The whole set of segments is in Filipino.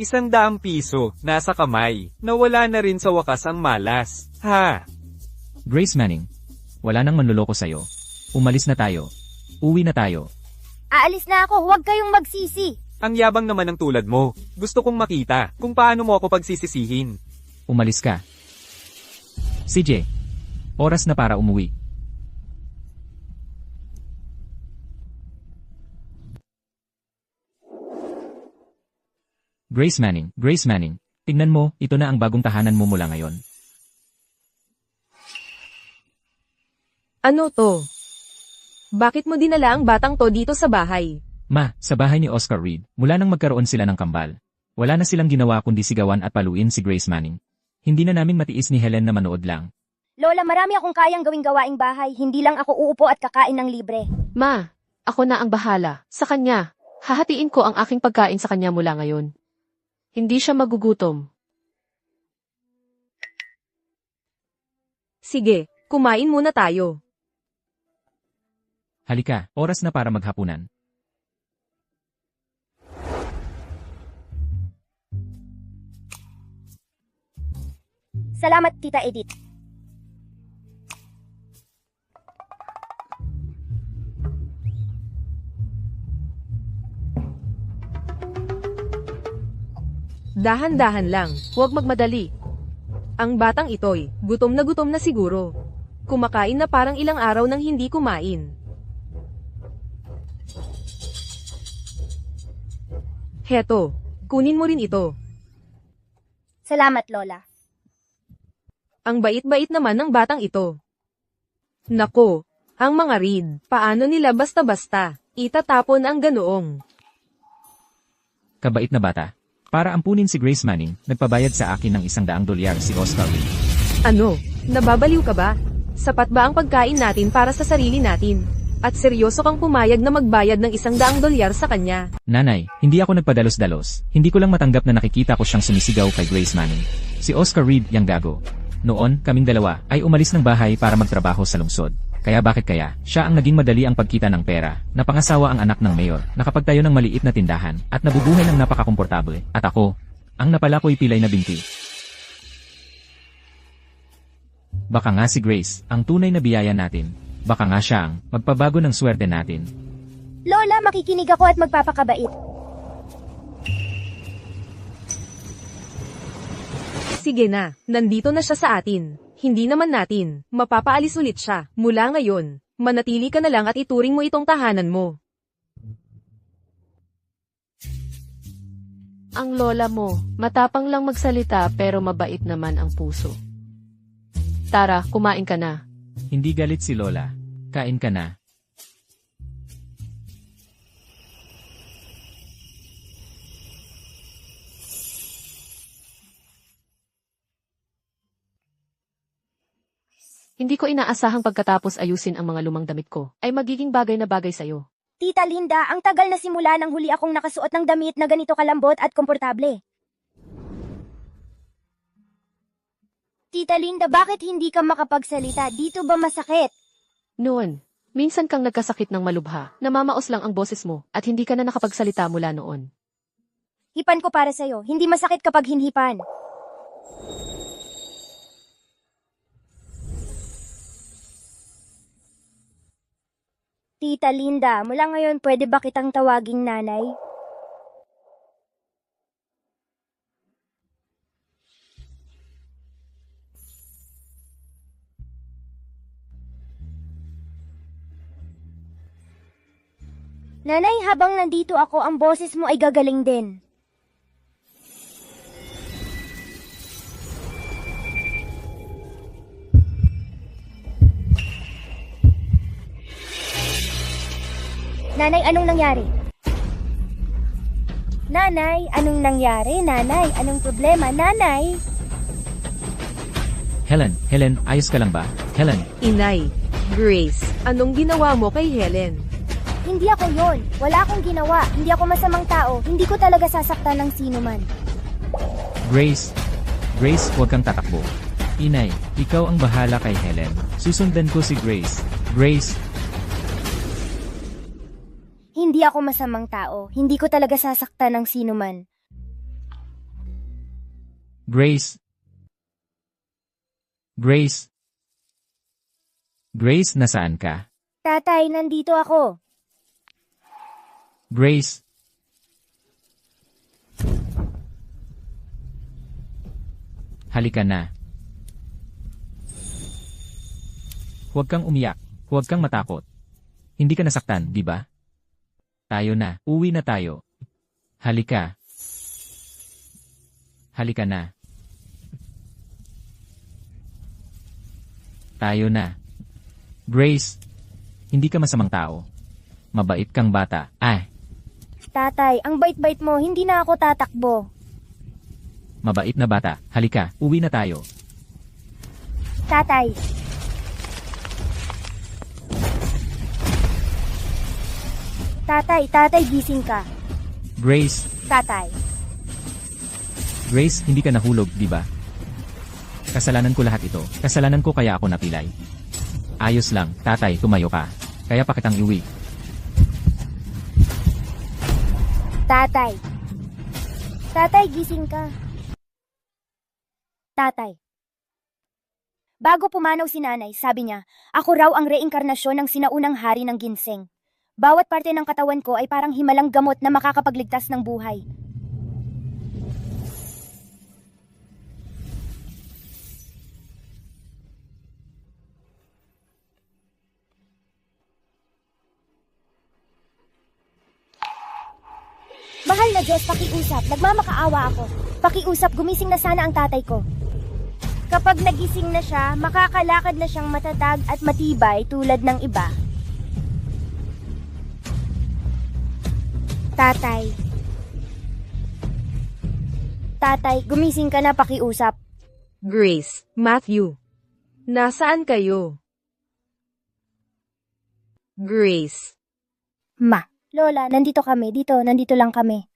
100 piso, nasa kamay. Nawala na rin sa wakas ang malas. Ha? Grace Manning, wala nang manloloko sa'yo. Umalis na tayo. Uwi na tayo. Aalis na ako, huwag kayong magsisi. Ang yabang naman ng tulad mo. Gusto kong makita kung paano mo ako pagsisisihin. Umalis ka. CJ, oras na para umuwi. Grace Manning, tingnan mo, ito na ang bagong tahanan mo mula ngayon. Ano to? Bakit mo dinala ang batang to dito sa bahay? Ma, sa bahay ni Oscar Reed, mula nang magkaroon sila ng kambal. Wala na silang ginawa kundi sigawan at paluin si Grace Manning. Hindi na namin matiis ni Helen na manood lang. Lola, marami akong kayang gawing gawaing bahay. Hindi lang ako uupo at kakain ng libre. Ma, ako na ang bahala. Sa kanya, hahatiin ko ang aking pagkain sa kanya mula ngayon. Hindi siya magugutom. Sige, kumain muna tayo. Halika, oras na para maghapunan. Salamat, Tita Edith. Dahan-dahan lang, huwag magmadali. Ang batang ito'y, gutom na siguro. Kumakain na parang ilang araw nang hindi kumain. Heto, kunin mo rin ito. Salamat, Lola. Ang bait-bait naman ng batang ito. Nako, ang mga Reed, paano nila basta-basta, itatapon ang ganoong. Kabait na bata. Para ampunin si Grace Manning, nagpabayad sa akin ng $100 si Oscar Reed. Ano, nababaliw ka ba? Sapat ba ang pagkain natin para sa sarili natin? At seryoso kang pumayag na magbayad ng $100 sa kanya? Nanay, hindi ako nagpadalos-dalos. Hindi ko lang matanggap na nakikita ko siyang sumisigaw kay Grace Manning. Si Oscar Reed, yang gago. Noon, kaming dalawa, ay umalis ng bahay para magtrabaho sa lungsod. Kaya bakit kaya, siya ang naging madali ang pagkita ng pera, napangasawa ang anak ng mayor, nakapagtayo ng maliit na tindahan, at nabubuhay ng napakakomportable. At ako, ang napala ko'y pilay na binti. Baka nga si Grace, ang tunay na biyaya natin. Baka nga siya ang magpabago ng swerte natin. Lola, makikinig ako at magpapakabait. Sige na, nandito na siya sa atin. Hindi naman natin, mapapaalis ulit siya. Mula ngayon, manatili ka na lang at ituring mo itong tahanan mo. Ang lola mo, matapang lang magsalita pero mabait naman ang puso. Tara, kumain ka na. Hindi galit si Lola. Kain ka na. Hindi ko inaasahang pagkatapos ayusin ang mga lumang damit ko, ay magiging bagay na bagay sa'yo. Tita Linda, ang tagal na simula nang huli akong nakasuot ng damit na ganito kalambot at komportable. Tita Linda, bakit hindi ka makapagsalita? Dito ba masakit? Noon, minsan kang nagkasakit ng malubha, namamaos lang ang boses mo, at hindi ka na nakapagsalita mula noon. Hipan ko para sa'yo. Hindi masakit kapag hinhipan. Tita Linda, mula ngayon pwede ba kitang tawaging nanay? Nanay, habang nandito ako, ang boses mo ay gagaling din. Nanay, anong nangyari? Nanay, anong nangyari? Nanay, anong problema? Nanay! Helen, ayos ka lang ba? Helen, Inay, Grace, anong ginawa mo kay Helen? Hindi ako yon. Wala akong ginawa. Hindi ako masamang tao. Hindi ko talaga sasaktan ng sino man. Grace, huwag kang tatakbo. Inay, ikaw ang bahala kay Helen. Susundan ko si Grace. Grace, Hindi ako masamang tao. Hindi ko talaga sasaktan ng sino man. Grace? Grace? Grace, nasaan ka? Tatay, nandito ako. Grace? Halika na. Huwag kang umiyak. Huwag kang matakot. Hindi ka nasaktan, di ba? Tayo na. Uwi na tayo. Halika. Halika na. Tayo na. Grace, hindi ka masamang tao. Mabait kang bata. Tatay, ang bait-bait mo, hindi na ako tatakbo. Mabait na bata. Halika, uwi na tayo. Tatay. Tatay, gising ka. Grace, Tatay. Grace, hindi ka nahulog, di ba? Kasalanan ko lahat ito. Kasalanan ko kaya ako napilay. Ayos lang, tatay, tumayo ka. Kaya pa kitang iuwi. Tatay. Tatay, gising ka. Tatay. Bago pumanaw si nanay, sabi niya, ako raw ang reinkarnasyon ng sinaunang hari ng ginseng. Bawat parte ng katawan ko ay parang himalang gamot na makakapagligtas ng buhay. Mahal na Diyos, pakiusap. Nagmamakaawa ako. Pakiusap, gumising na sana ang tatay ko. Kapag nagising na siya, makakalakad na siyang matatag at matibay tulad ng iba. Tatay. Tatay, gumising ka na, pakiusap. Grace, Matthew. Nasaan kayo? Grace. Ma. Lola, nandito kami. Nandito lang kami.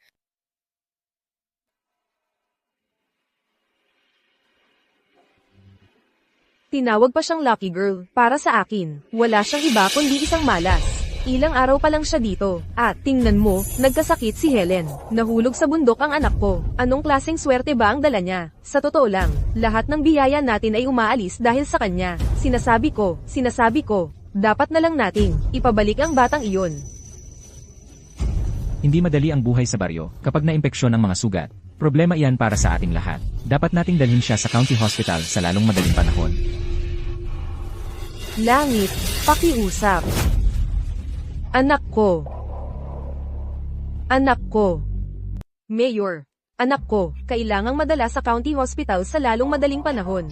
Tinawag pa siyang lucky girl. Para sa akin, wala siyang iba kundi isang malas. Ilang araw pa lang siya dito. At tingnan mo, nagkasakit si Helen. Nahulog sa bundok ang anak ko. Anong klaseng swerte ba ang dala niya? Sa totoo lang, lahat ng biyaya natin ay umaalis dahil sa kanya. Sinasabi ko, dapat na lang nating ipabalik ang batang iyon. Hindi madali ang buhay sa baryo kapag naimpeksyon ang mga sugat. Problema iyan para sa ating lahat. Dapat nating dalhin siya sa county hospital sa lalong madaling panahon. Langit, pakiusap. Anak ko. Anak ko. Mayor, anak ko, kailangang madala sa county hospital sa lalong madaling panahon.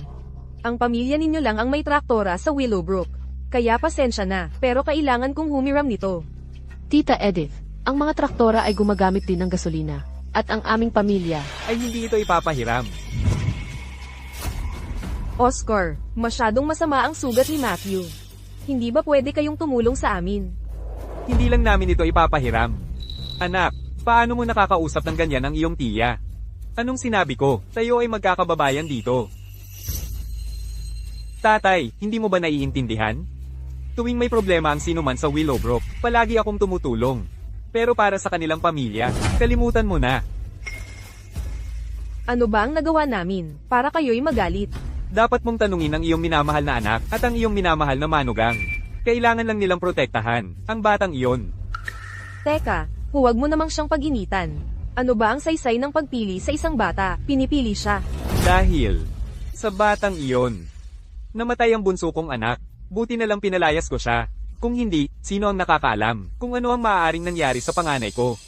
Ang pamilya ninyo lang ang may traktora sa Willowbrook. Kaya pasensya na, pero kailangan kong humiram nito. Tita Edith, ang mga traktora ay gumagamit din ng gasolina. At ang aming pamilya Ay hindi ito ipapahiram. Oscar, masyadong masama ang sugat ni Matthew. Hindi ba pwede kayong tumulong sa amin? Hindi lang namin ito ipapahiram. Anak, paano mo nakakausap ng ganyan ang iyong tiya? Anong sinabi ko? Tayo ay magkakababayan dito. Tatay, hindi mo ba naiintindihan? Tuwing may problema ang sinuman sa Willowbrook, palagi akong tumutulong. Pero para sa kanilang pamilya, kalimutan mo na. Ano ba ang nagawa namin para kayo'y magalit? Dapat mong tanungin ang iyong minamahal na anak at ang iyong minamahal na manugang. Kailangan lang nilang protektahan ang batang iyon. Teka, huwag mo namang siyang pag-initan. Ano ba ang saysay ng pagpili sa isang bata? Pinipili siya. Dahil sa batang iyon, namatay ang bunso kong anak. Buti na lang pinalayas ko siya. Kung hindi, sino ang nakakaalam kung ano ang maaaring nangyari sa panganay ko?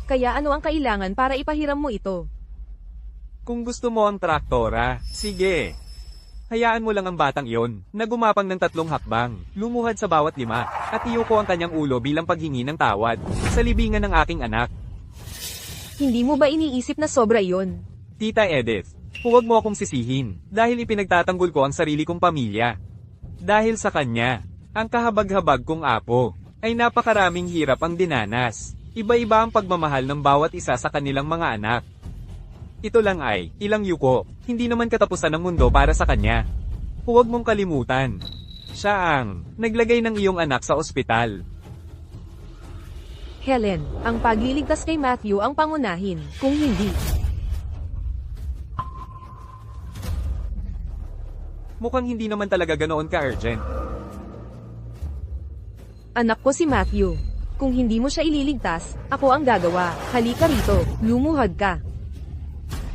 Kaya ano ang kailangan para ipahiram mo ito? Kung gusto mo ang traktora, sige. Hayaan mo lang ang batang iyon na gumapang ng 3 hakbang, lumuhad sa bawat 5, at iyuko ang kanyang ulo bilang paghingi ng tawad sa libingan ng aking anak. Hindi mo ba iniisip na sobra iyon? Tita Edith, huwag mo akong sisihin dahil ipinagtatanggol ko ang sarili kong pamilya. Dahil sa kanya, ang kahabag-habag kong apo ay napakaraming hirap ang dinanas. Iba-iba ang pagmamahal ng bawat isa sa kanilang mga anak. Ito lang ay ilang yuko, hindi naman katapusan ng mundo para sa kanya. Huwag mong kalimutan. Siya ang naglagay ng iyong anak sa ospital. Helen, ang pagliligtas kay Matthew ang pangunahin, kung hindi. Mukhang hindi naman talaga ganoon ka-urgent. Anak ko si Matthew. Kung hindi mo siya ililigtas, ako ang gagawa. Halika rito, lumuhod ka.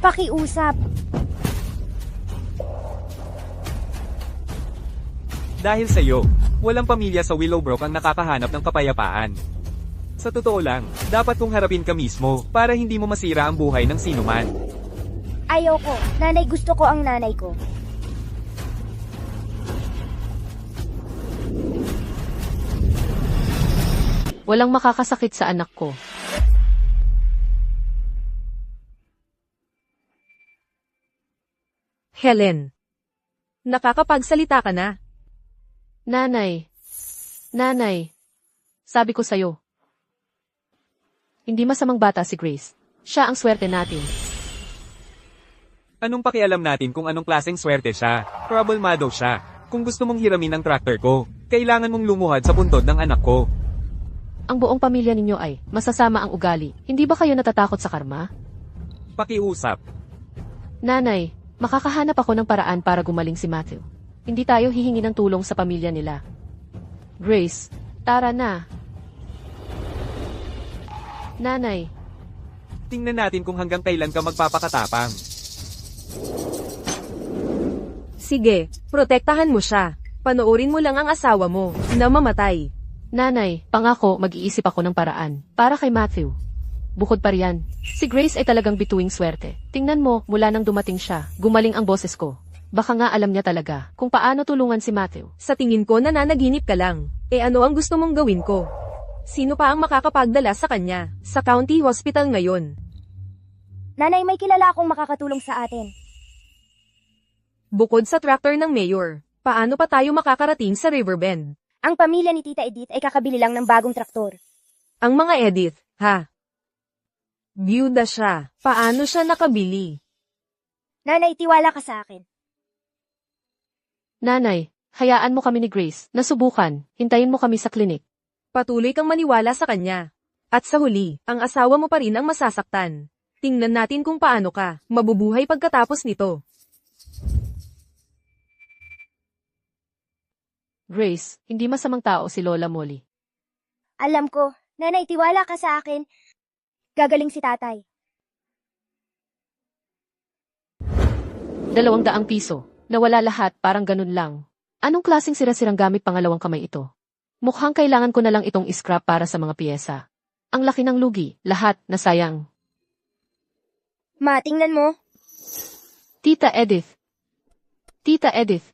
Pakiusap. Dahil sa'yo, walang pamilya sa Willowbrook ang nakakahanap ng kapayapaan. Sa totoo lang, dapat kong harapin ka mismo para hindi mo masira ang buhay ng sinuman. Ayoko. Nanay, gusto ko ang nanay ko. Walang makakasakit sa anak ko. Helen. Nakakapagsalita ka na. Nanay. Nanay. Sabi ko sa'yo. Hindi masamang bata si Grace. Siya ang swerte natin. Anong pakialam natin kung anong klaseng swerte siya? Problemado siya. Kung gusto mong hiramin ang tractor ko, kailangan mong lumuhad sa puntod ng anak ko. Ang buong pamilya ninyo ay masasama ang ugali. Hindi ba kayo natatakot sa karma? Pakiusap. Nanay, makakahanap ako ng paraan para gumaling si Matthew. Hindi tayo hihingi ng tulong sa pamilya nila. Grace, tara na. Nanay, Tingnan natin kung hanggang kailan ka magpapakatapang. Sige, protektahan mo siya. Panoorin mo lang ang asawa mo, na mamatay. nanay, pangako mag-iisip ako ng paraan. Para kay Matthew. Bukod pa riyan, si Grace ay talagang bituing swerte. Tingnan mo, mula nang dumating siya, gumaling ang boses ko. Baka nga alam niya talaga kung paano tulungan si Matthew. Sa tingin ko nananaginip ka lang. Ano ang gusto mong gawin ko? Sino pa ang makakapagdala sa kanya? Sa county hospital ngayon. Nanay, may kilala akong makakatulong sa atin. Bukod sa tractor ng mayor, paano pa tayo makakarating sa Riverbend? Ang pamilya ni Tita Edith ay kakabili lang ng bagong traktor. Ang mga Edith, ha? Byuda siya. Paano siya nakabili? Nanay, tiwala ka sa akin. Nanay, hayaan mo kami ni Grace. Nasubukan, hintayin mo kami sa klinik. Patuloy kang maniwala sa kanya. At sa huli, ang asawa mo pa rin ang masasaktan. Tingnan natin kung paano ka mabubuhay pagkatapos nito. Grace, hindi masamang tao si Lola Molly. Alam ko. Nanay, tiwala ka sa akin. Gagaling si tatay. 200 piso. Nawala lahat, parang ganun lang. Anong klaseng sira-sirang gamit pangalawang kamay ito? Mukhang kailangan ko na lang itong scrap para sa mga piyesa. Ang laki ng lugi, lahat nasayang. Ma, tingnan mo. Tita Edith. Tita Edith.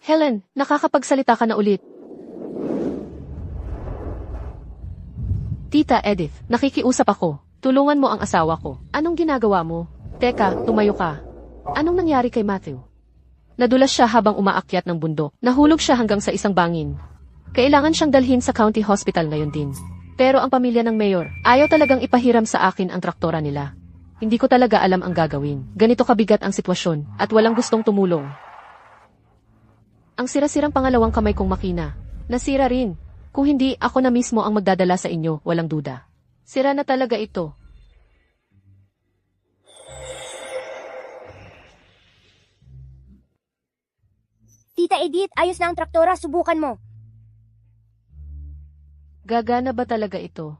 Helen, nakakapagsalita ka na ulit. Tita Edith, nakikiusap ako. Tulungan mo ang asawa ko. Anong ginagawa mo? Teka, tumayo ka. Anong nangyari kay Matthew? Nadulas siya habang umaakyat ng bundok. Nahulog siya hanggang sa isang bangin. Kailangan siyang dalhin sa county hospital ngayon din. Pero ang pamilya ng mayor, ayaw talagang ipahiram sa akin ang traktora nila. Hindi ko talaga alam ang gagawin. Ganito kabigat ang sitwasyon at walang gustong tumulong. Ang sira-sirang pangalawang kamay kong makina. Nasira rin. Kung hindi, ako na mismo ang magdadala sa inyo, walang duda. Sira na talaga ito. Tita Edith, ayos na ang traktora, subukan mo. Gagana ba talaga ito?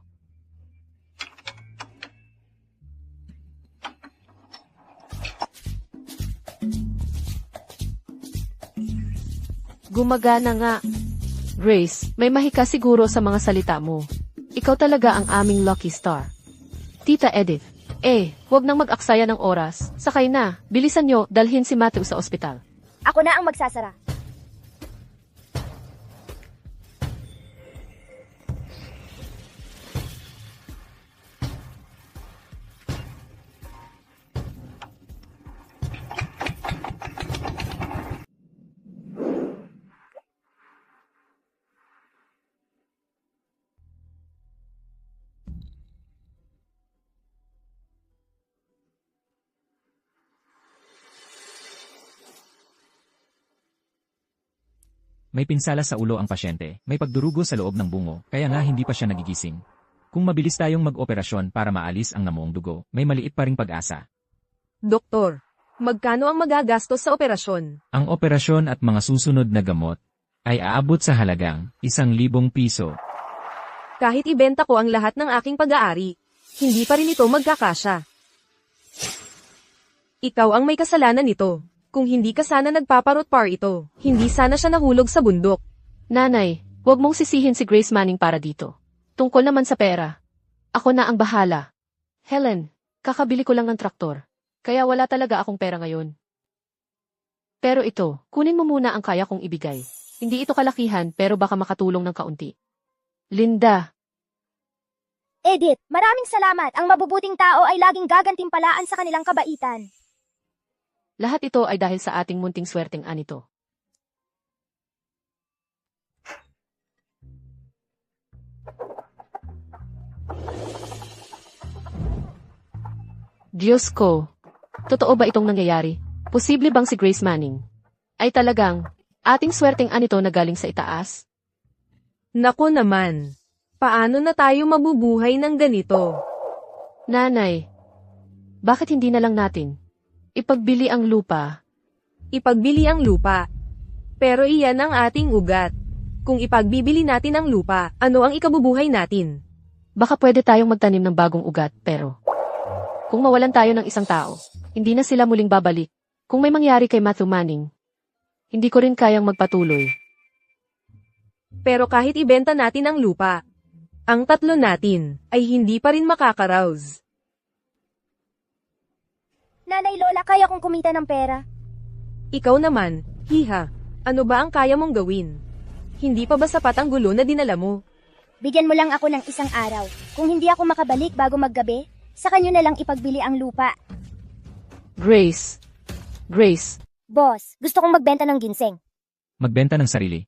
Gumagana nga. Grace, may mahika siguro sa mga salita mo. Ikaw talaga ang aming lucky star. Tita Edith, huwag nang mag-aksaya ng oras. Sakay na, bilisan nyo, dalhin si Matthew sa ospital. Ako na ang magsasara. May pinsala sa ulo ang pasyente, may pagdurugo sa loob ng bungo, kaya nga hindi pa siya nagigising. Kung mabilis tayong mag-operasyon para maalis ang namuong dugo, may maliit pa ring pag-asa. Doktor, Magkano ang magagastos sa operasyon? Ang operasyon at mga susunod na gamot ay aabot sa halagang 1,000 piso. Kahit ibenta ko ang lahat ng aking pag-aari, hindi pa rin ito magkakasya. Ikaw ang may kasalanan nito. Kung hindi ka sana nagpaparotpar ito, hindi sana siya nahulog sa bundok. Nanay, huwag mong sisihin si Grace Manning para dito. Tungkol naman sa pera. Ako na ang bahala. Helen, kakabili ko lang ng traktor. Kaya wala talaga akong pera ngayon. Pero ito, kunin mo muna ang kaya kong ibigay. Hindi ito kalakihan pero baka makatulong ng kaunti. Linda, Edith, maraming salamat. Ang mabubuting tao ay laging gagantimpalaan sa kanilang kabaitan. lahat ito ay dahil sa ating munting swerteng anito. Diyos ko, totoo ba itong nangyayari? Posible bang si Grace Manning ay talagang ating swerteng anito na galing sa itaas? Naku naman, paano na tayo mabubuhay ng ganito? Nanay, bakit hindi na lang natin ipagbili ang lupa? Ipagbili ang lupa. Pero iyan ang ating ugat. Kung ipagbibili natin ang lupa, ano ang ikabubuhay natin? Baka pwede tayong magtanim ng bagong ugat, pero kung mawalan tayo ng isang tao, hindi na sila muling babalik. Kung may mangyari kay Matthew Manning, hindi ko rin kayang magpatuloy. Pero kahit ibenta natin ang lupa, ang tatlo natin ay hindi pa rin makakaraos. Nanay Lola, kaya kong kumita ng pera. Ikaw naman, hiha, ano ba ang kaya mong gawin? Hindi pa ba sapat ang gulo na dinala mo? Bigyan mo lang ako ng isang araw. Kung hindi ako makabalik bago maggabi, sa kanyo na lang ipagbili ang lupa. Grace, Boss, gusto kong magbenta ng ginseng. Magbenta ng sarili.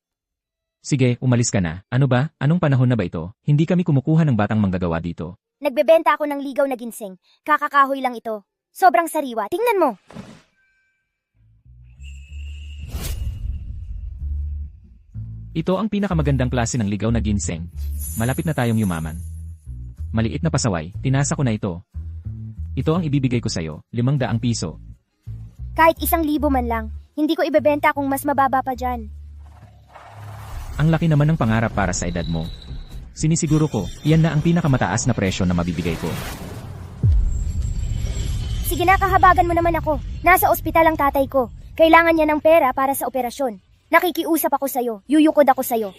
Sige, umalis ka na. Ano ba? Anong panahon na ba ito? Hindi kami kumukuha ng batang manggagawa dito. Nagbebenta ako ng ligaw na ginseng. Kakakahoy lang ito. Sobrang sariwa. Tingnan mo. Ito ang pinakamagandang klase ng ligaw na ginseng. Malapit na tayong yumaman. Maliit na pasaway, tinasa ko na ito. Ito ang ibibigay ko sa'yo, 500 piso. Kahit 1,000 man lang, hindi ko ibebenta kung mas mababa pa dyan. Ang laki naman ng pangarap para sa edad mo. Sinisiguro ko, iyan na ang pinakamataas na presyo na mabibigay ko. Sige na, kahabagan mo naman ako. Nasa ospital ang tatay ko. Kailangan niya ng pera para sa operasyon. Nakikiusap ako sa'yo. Yuyukod ako sa'yo.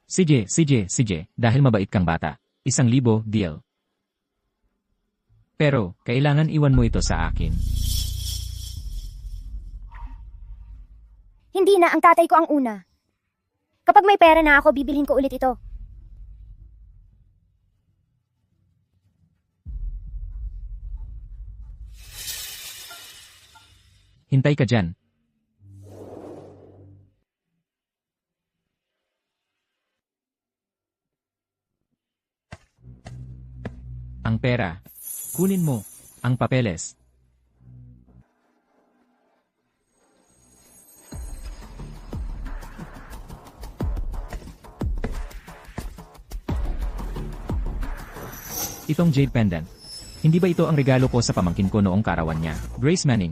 Sige, dahil mabait kang bata. 1,000 deal. Pero, kailangan iwan mo ito sa akin. Hindi na, ang tatay ko ang una. Kapag may pera na ako, bibilhin ko ulit ito. Hintay ka dyan. Ang pera. Kunin mo. Ang papeles. Itong jade pendant. Hindi ba ito ang regalo ko sa pamangkin ko noong karawan niya? Grace Manning.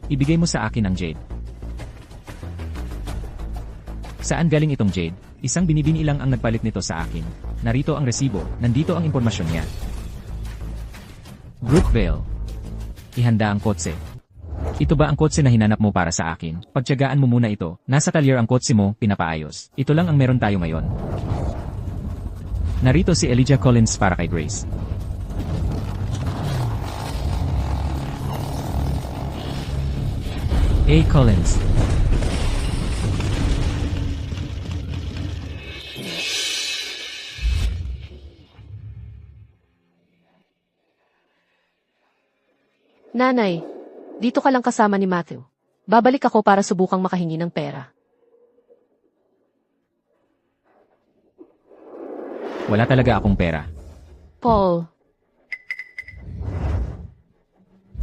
Ibigay mo sa akin ang jade. Saan galing itong jade? Isang binibini lang ang nagpalit nito sa akin. Narito ang resibo. Nandito ang impormasyon niya. Brookvale. Ihanda ang kotse. Ito ba ang kotse na hinanap mo para sa akin? Pagtiyagaan mo muna ito. Nasa talyer ang kotse mo, pinapaayos. Ito lang ang meron tayo ngayon. Narito si Elijah Collins para kay Grace. A. Collins. Nanay, dito ka lang kasama ni Matthew. Babalik ako para subukang makahingi ng pera. Wala talaga akong pera. Paul.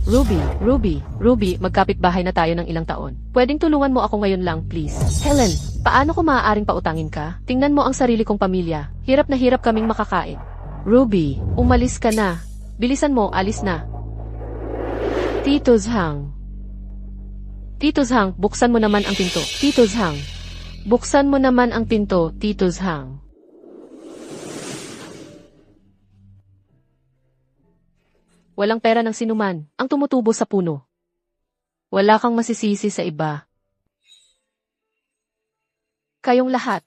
Ruby, magkapit bahay na tayo ng ilang taon. Pwedeng tulungan mo ako ngayon lang, please. Helen, Paano ko maaaring pautangin ka? Tingnan mo ang sarili kong pamilya. Hirap na hirap kaming makakain. Ruby, umalis ka na. Bilisan mo, alis na. Tito Zhang. Tito Zhang, buksan mo naman ang pinto. Tito Zhang. Buksan mo naman ang pinto, Tito Zhang. Walang pera ng sinuman, ang tumutubo sa puno. Wala kang masisisi sa iba. Kayong lahat.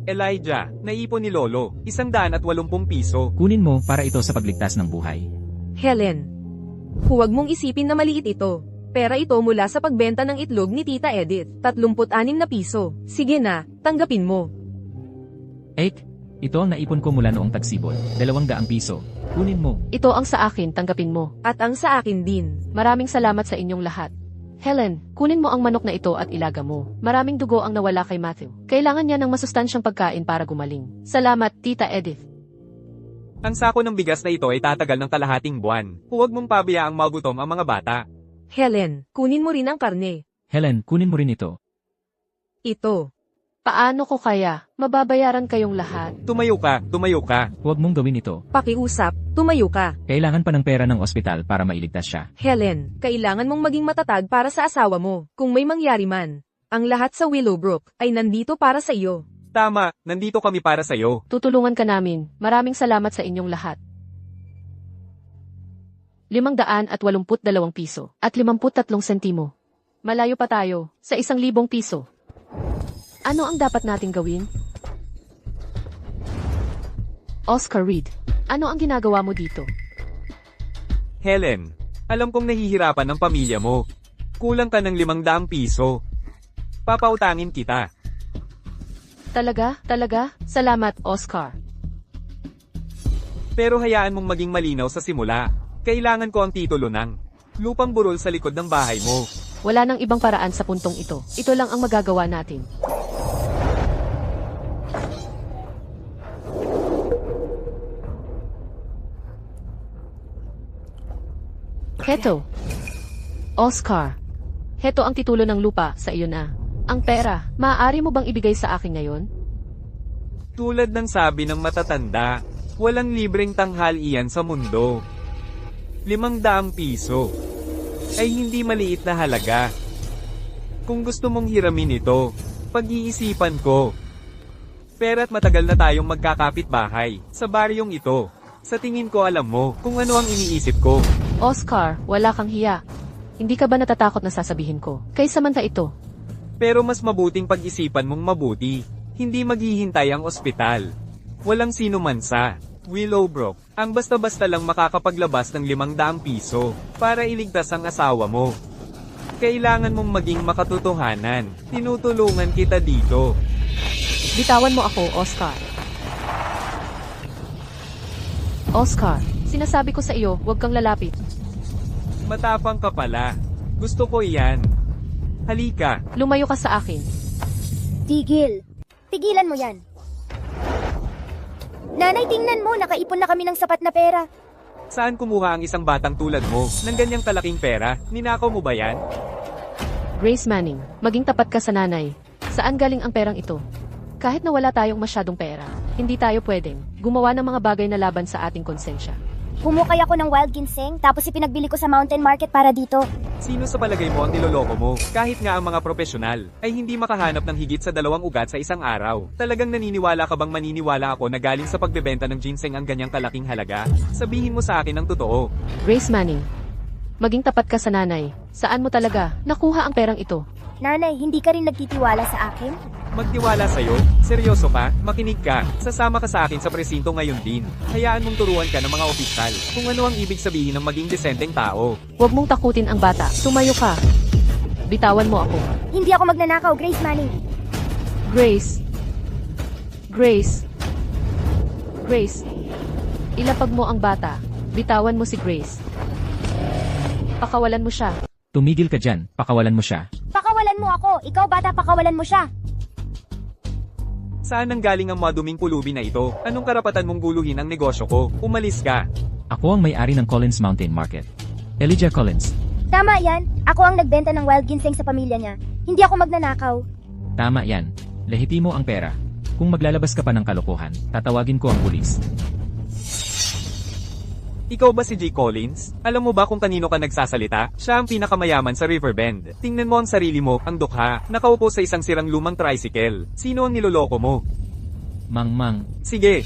Elijah, naipon ni Lolo, 180 piso. Kunin mo para ito sa pagligtas ng buhay. Helen, huwag mong isipin na maliit ito. Pera ito mula sa pagbenta ng itlog ni Tita Edith, 36 na piso. Sige na, tanggapin mo. Ito ang naipon ko mula noong tagsibol, 200 piso. Kunin mo. Ito ang sa akin, tanggapin mo. At ang sa akin din. Maraming salamat sa inyong lahat. Helen, kunin mo ang manok na ito at ilaga mo. Maraming dugo ang nawala kay Matthew. Kailangan niya ng masustansyang pagkain para gumaling. Salamat, Tita Edith. Ang sako ng bigas na ito ay tatagal ng kalahating buwan. Huwag mong pabayaang magutom ang mga bata. Helen, kunin mo rin ang karne. Helen, kunin mo rin ito. Ito. Paano ko kaya? Mababayaran kayong lahat. Tumayo ka, tumayo ka. Huwag mong gawin ito. Pakiusap, tumayo ka. Kailangan pa ng pera ng ospital para mailigtas siya. Helen, kailangan mong maging matatag para sa asawa mo. Kung may mangyari man, ang lahat sa Willowbrook ay nandito para sa iyo. Tama, nandito kami para sa'yo. Tutulungan ka namin. Maraming salamat sa inyong lahat. 582 piso at 53 sentimo. Malayo pa tayo sa 1,000 piso. Ano ang dapat nating gawin? Oscar Reed, ano ang ginagawa mo dito? Helen, alam kong nahihirapan ang pamilya mo. Kulang ka ng 500 piso. Papautangin kita. Talaga? Salamat, Oscar. Pero hayaan mong maging malinaw sa simula. Kailangan ko ang titulo ng lupang burol sa likod ng bahay mo. Wala nang ibang paraan sa puntong ito. Ito lang ang magagawa natin. Heto. Oscar. Heto ang titulo ng lupa sa iyo na. Ang pera, maaari mo bang ibigay sa akin ngayon? Tulad ng sabi ng matatanda, walang libreng tanghalian sa mundo. 500 piso ay hindi maliit na halaga. Kung gusto mong hiramin ito, pag-iisipan ko. Pera't matagal na tayong magkakapit-bahay sa baryong ito. Sa tingin ko alam mo kung ano ang iniisip ko. Oscar, wala kang hiya. Hindi ka ba natatakot na sasabihin ko? Kaysa ito. Pero mas mabuting pag-isipan mong mabuti. Hindi maghihintay ang ospital. Walang sino man sa Willowbrook ang basta-basta lang makakapaglabas ng 500 piso para iligtas ang asawa mo. Kailangan mong maging makatotohanan. Tinutulungan kita dito. Bitawan mo ako, Oscar. Oscar, sinasabi ko sa iyo, huwag kang lalapit. Matapang ka pala. Gusto ko iyan. Halika. Lumayo ka sa akin. Tigil. Tigilan mo yan. Nanay, tingnan mo, nakaipon na kami ng sapat na pera. Saan kumuha ang isang batang tulad mo ng ganyang kalaking pera? Ninakaw mo ba yan? Grace Manning, maging tapat ka sa nanay. Saan galing ang perang ito? Kahit na wala tayong masyadong pera, hindi tayo pwedeng gumawa ng mga bagay na laban sa ating konsensya. Humukay ako ng wild ginseng, tapos ipinagbili ko sa mountain market para dito. Sino sa palagay mo ang niloloko mo? Kahit nga ang mga profesional ay hindi makahanap ng higit sa 2 ugat sa isang araw. Talagang naniniwala ka bang maniniwala ako na galing sa pagbebenta ng ginseng ang ganyang kalaking halaga? Sabihin mo sa akin ang totoo. Grace Manning, maging tapat ka sa nanay. Saan mo talaga nakuha ang perang ito? Nanay, hindi ka rin nagtitiwala sa akin? Magtiwala sa'yo? Seryoso ka? Makinig ka. Sasama ka sa akin sa presinto ngayon din. Hayaan mong turuan ka ng mga opisyal kung ano ang ibig sabihin ng maging desenteng tao. Huwag mong takutin ang bata. Tumayo ka. Bitawan mo ako. Hindi ako magnanakaw, Grace Manning. Grace. Grace. Grace. Ilapag mo ang bata. Bitawan mo si Grace. Pakawalan mo siya. Tumigil ka dyan, pakawalan mo siya. Pakawalan mo ako. Ikaw, bata, pakawalan mo siya. Saan nanggaling ang maduming pulubi na ito? Anong karapatan mong guluhin ang negosyo ko? Umalis ka. Ako ang may-ari ng Collins Mountain Market. Elijah Collins. Tama yan. Ako ang nagbenta ng wild ginseng sa pamilya niya. Hindi ako magnanakaw. Tama yan. Lehitimo ang pera. Kung maglalabas ka pa ng kalokohan, tatawagin ko ang pulis. Ikaw ba si J. Collins? Alam mo ba kung kanino ka nagsasalita? Siya ang pinakamayaman sa Riverbend. Tingnan mo ang sarili mo, ang dukha. Nakaupo sa isang sirang lumang tricycle. Sino ang niloloko mo? Mang. Sige.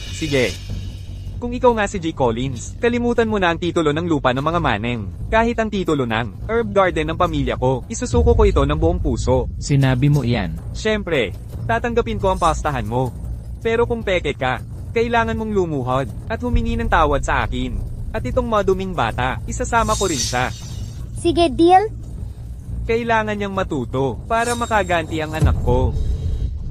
Kung ikaw nga si J. Collins, kalimutan mo na ang titulo ng lupa ng mga maneng. Kahit ang titulo ng herb garden ng pamilya ko, isusuko ko ito ng buong puso. Sinabi mo iyan. Siyempre, tatanggapin ko ang pastahan mo. Pero kung peke ka, kailangan mong lumuhod at humingi ng tawad sa akin. At itong maduming bata, isasama ko rin siya. Sige, deal? Kailangan niyang matuto para makaganti ang anak ko.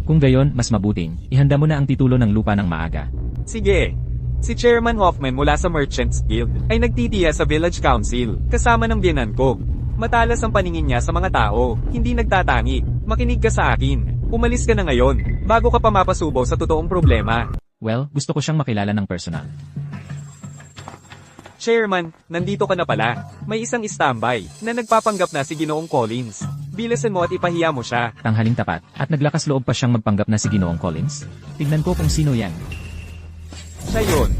Kung gayon, mas mabuting, ihanda mo na ang titulo ng lupa ng maaga. Sige. Si Chairman Hoffman mula sa Merchants Guild ay nagtitiya sa Village Council, kasama ng biyenan ko. Matalas ang paningin niya sa mga tao, hindi nagtatangi. Makinig ka sa akin. Umalis ka na ngayon, bago ka pa mapasubo sa totoong problema. Well, gusto ko siyang makilala ng personal. Chairman, nandito ka na pala. May isang standby na nagpapanggap na si Ginoong Collins. Bilisan mo at ipahiya mo siya. Tanghaling tapat, at naglakas loob pa siyang magpanggap na si Ginoong Collins. Tignan ko kung sino yan. Siya yun.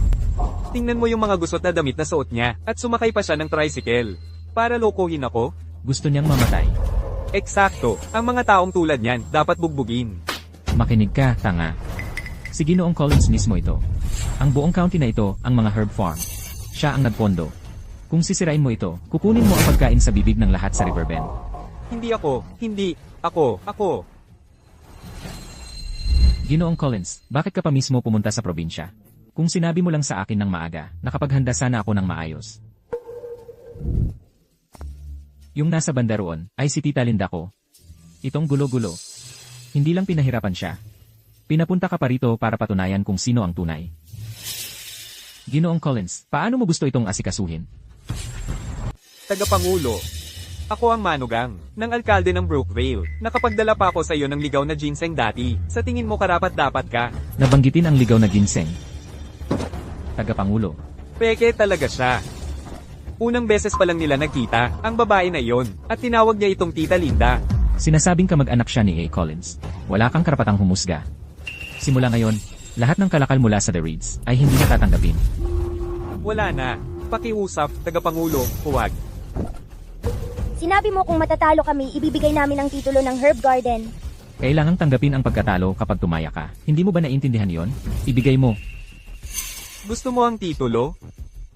Tingnan mo yung mga gusot na damit na suot niya at sumakay pa siya ng tricycle. Para lokohin ako? Gusto niyang mamatay. Eksakto. Ang mga taong tulad niyan dapat bugbugin. Makinig ka, tanga. Si Ginoong Collins mismo ito. Ang buong county na ito, ang mga herb farm. Siya ang nagpondo. Kung sisirain mo ito, kukunin mo ang pagkain sa bibig ng lahat sa Riverbend. Hindi ako. Ginoong Collins, bakit ka pa mismo pumunta sa probinsya? Kung sinabi mo lang sa akin ng maaga, nakapaghanda sana ako ng maayos. Yung nasa banda roon, ay si Tita Linda ko. Itong gulo-gulo. Hindi lang pinahirapan siya. Pinapunta ka pa rito para patunayan kung sino ang tunay. Ginoong Collins, paano mo gusto itong asikasuhin? Tagapangulo. Ako ang manugang ng alkalde ng Brookvale. Nakapagdala pa ako sa iyo ng ligaw na ginseng dati. Sa tingin mo karapat-dapat ka? Nabanggitin ang ligaw na ginseng. Tagapangulo. Peke talaga siya. Unang beses pa lang nila nagkita, ang babae na iyon, at tinawag niya itong Tita Linda. Sinasabing kamag-anak siya ni A. Collins. Wala kang karapatang humusga. Simula ngayon, lahat ng kalakal mula sa The Reeds ay hindi natatanggapin. Wala na. Pakiusap, tagapangulo, huwag. Sinabi mo kung matatalo kami, ibibigay namin ang titulo ng herb garden. Kailangang tanggapin ang pagkatalo kapag tumaya ka. Hindi mo ba naiintindihan yon? Ibigay mo. Gusto mo ang titulo?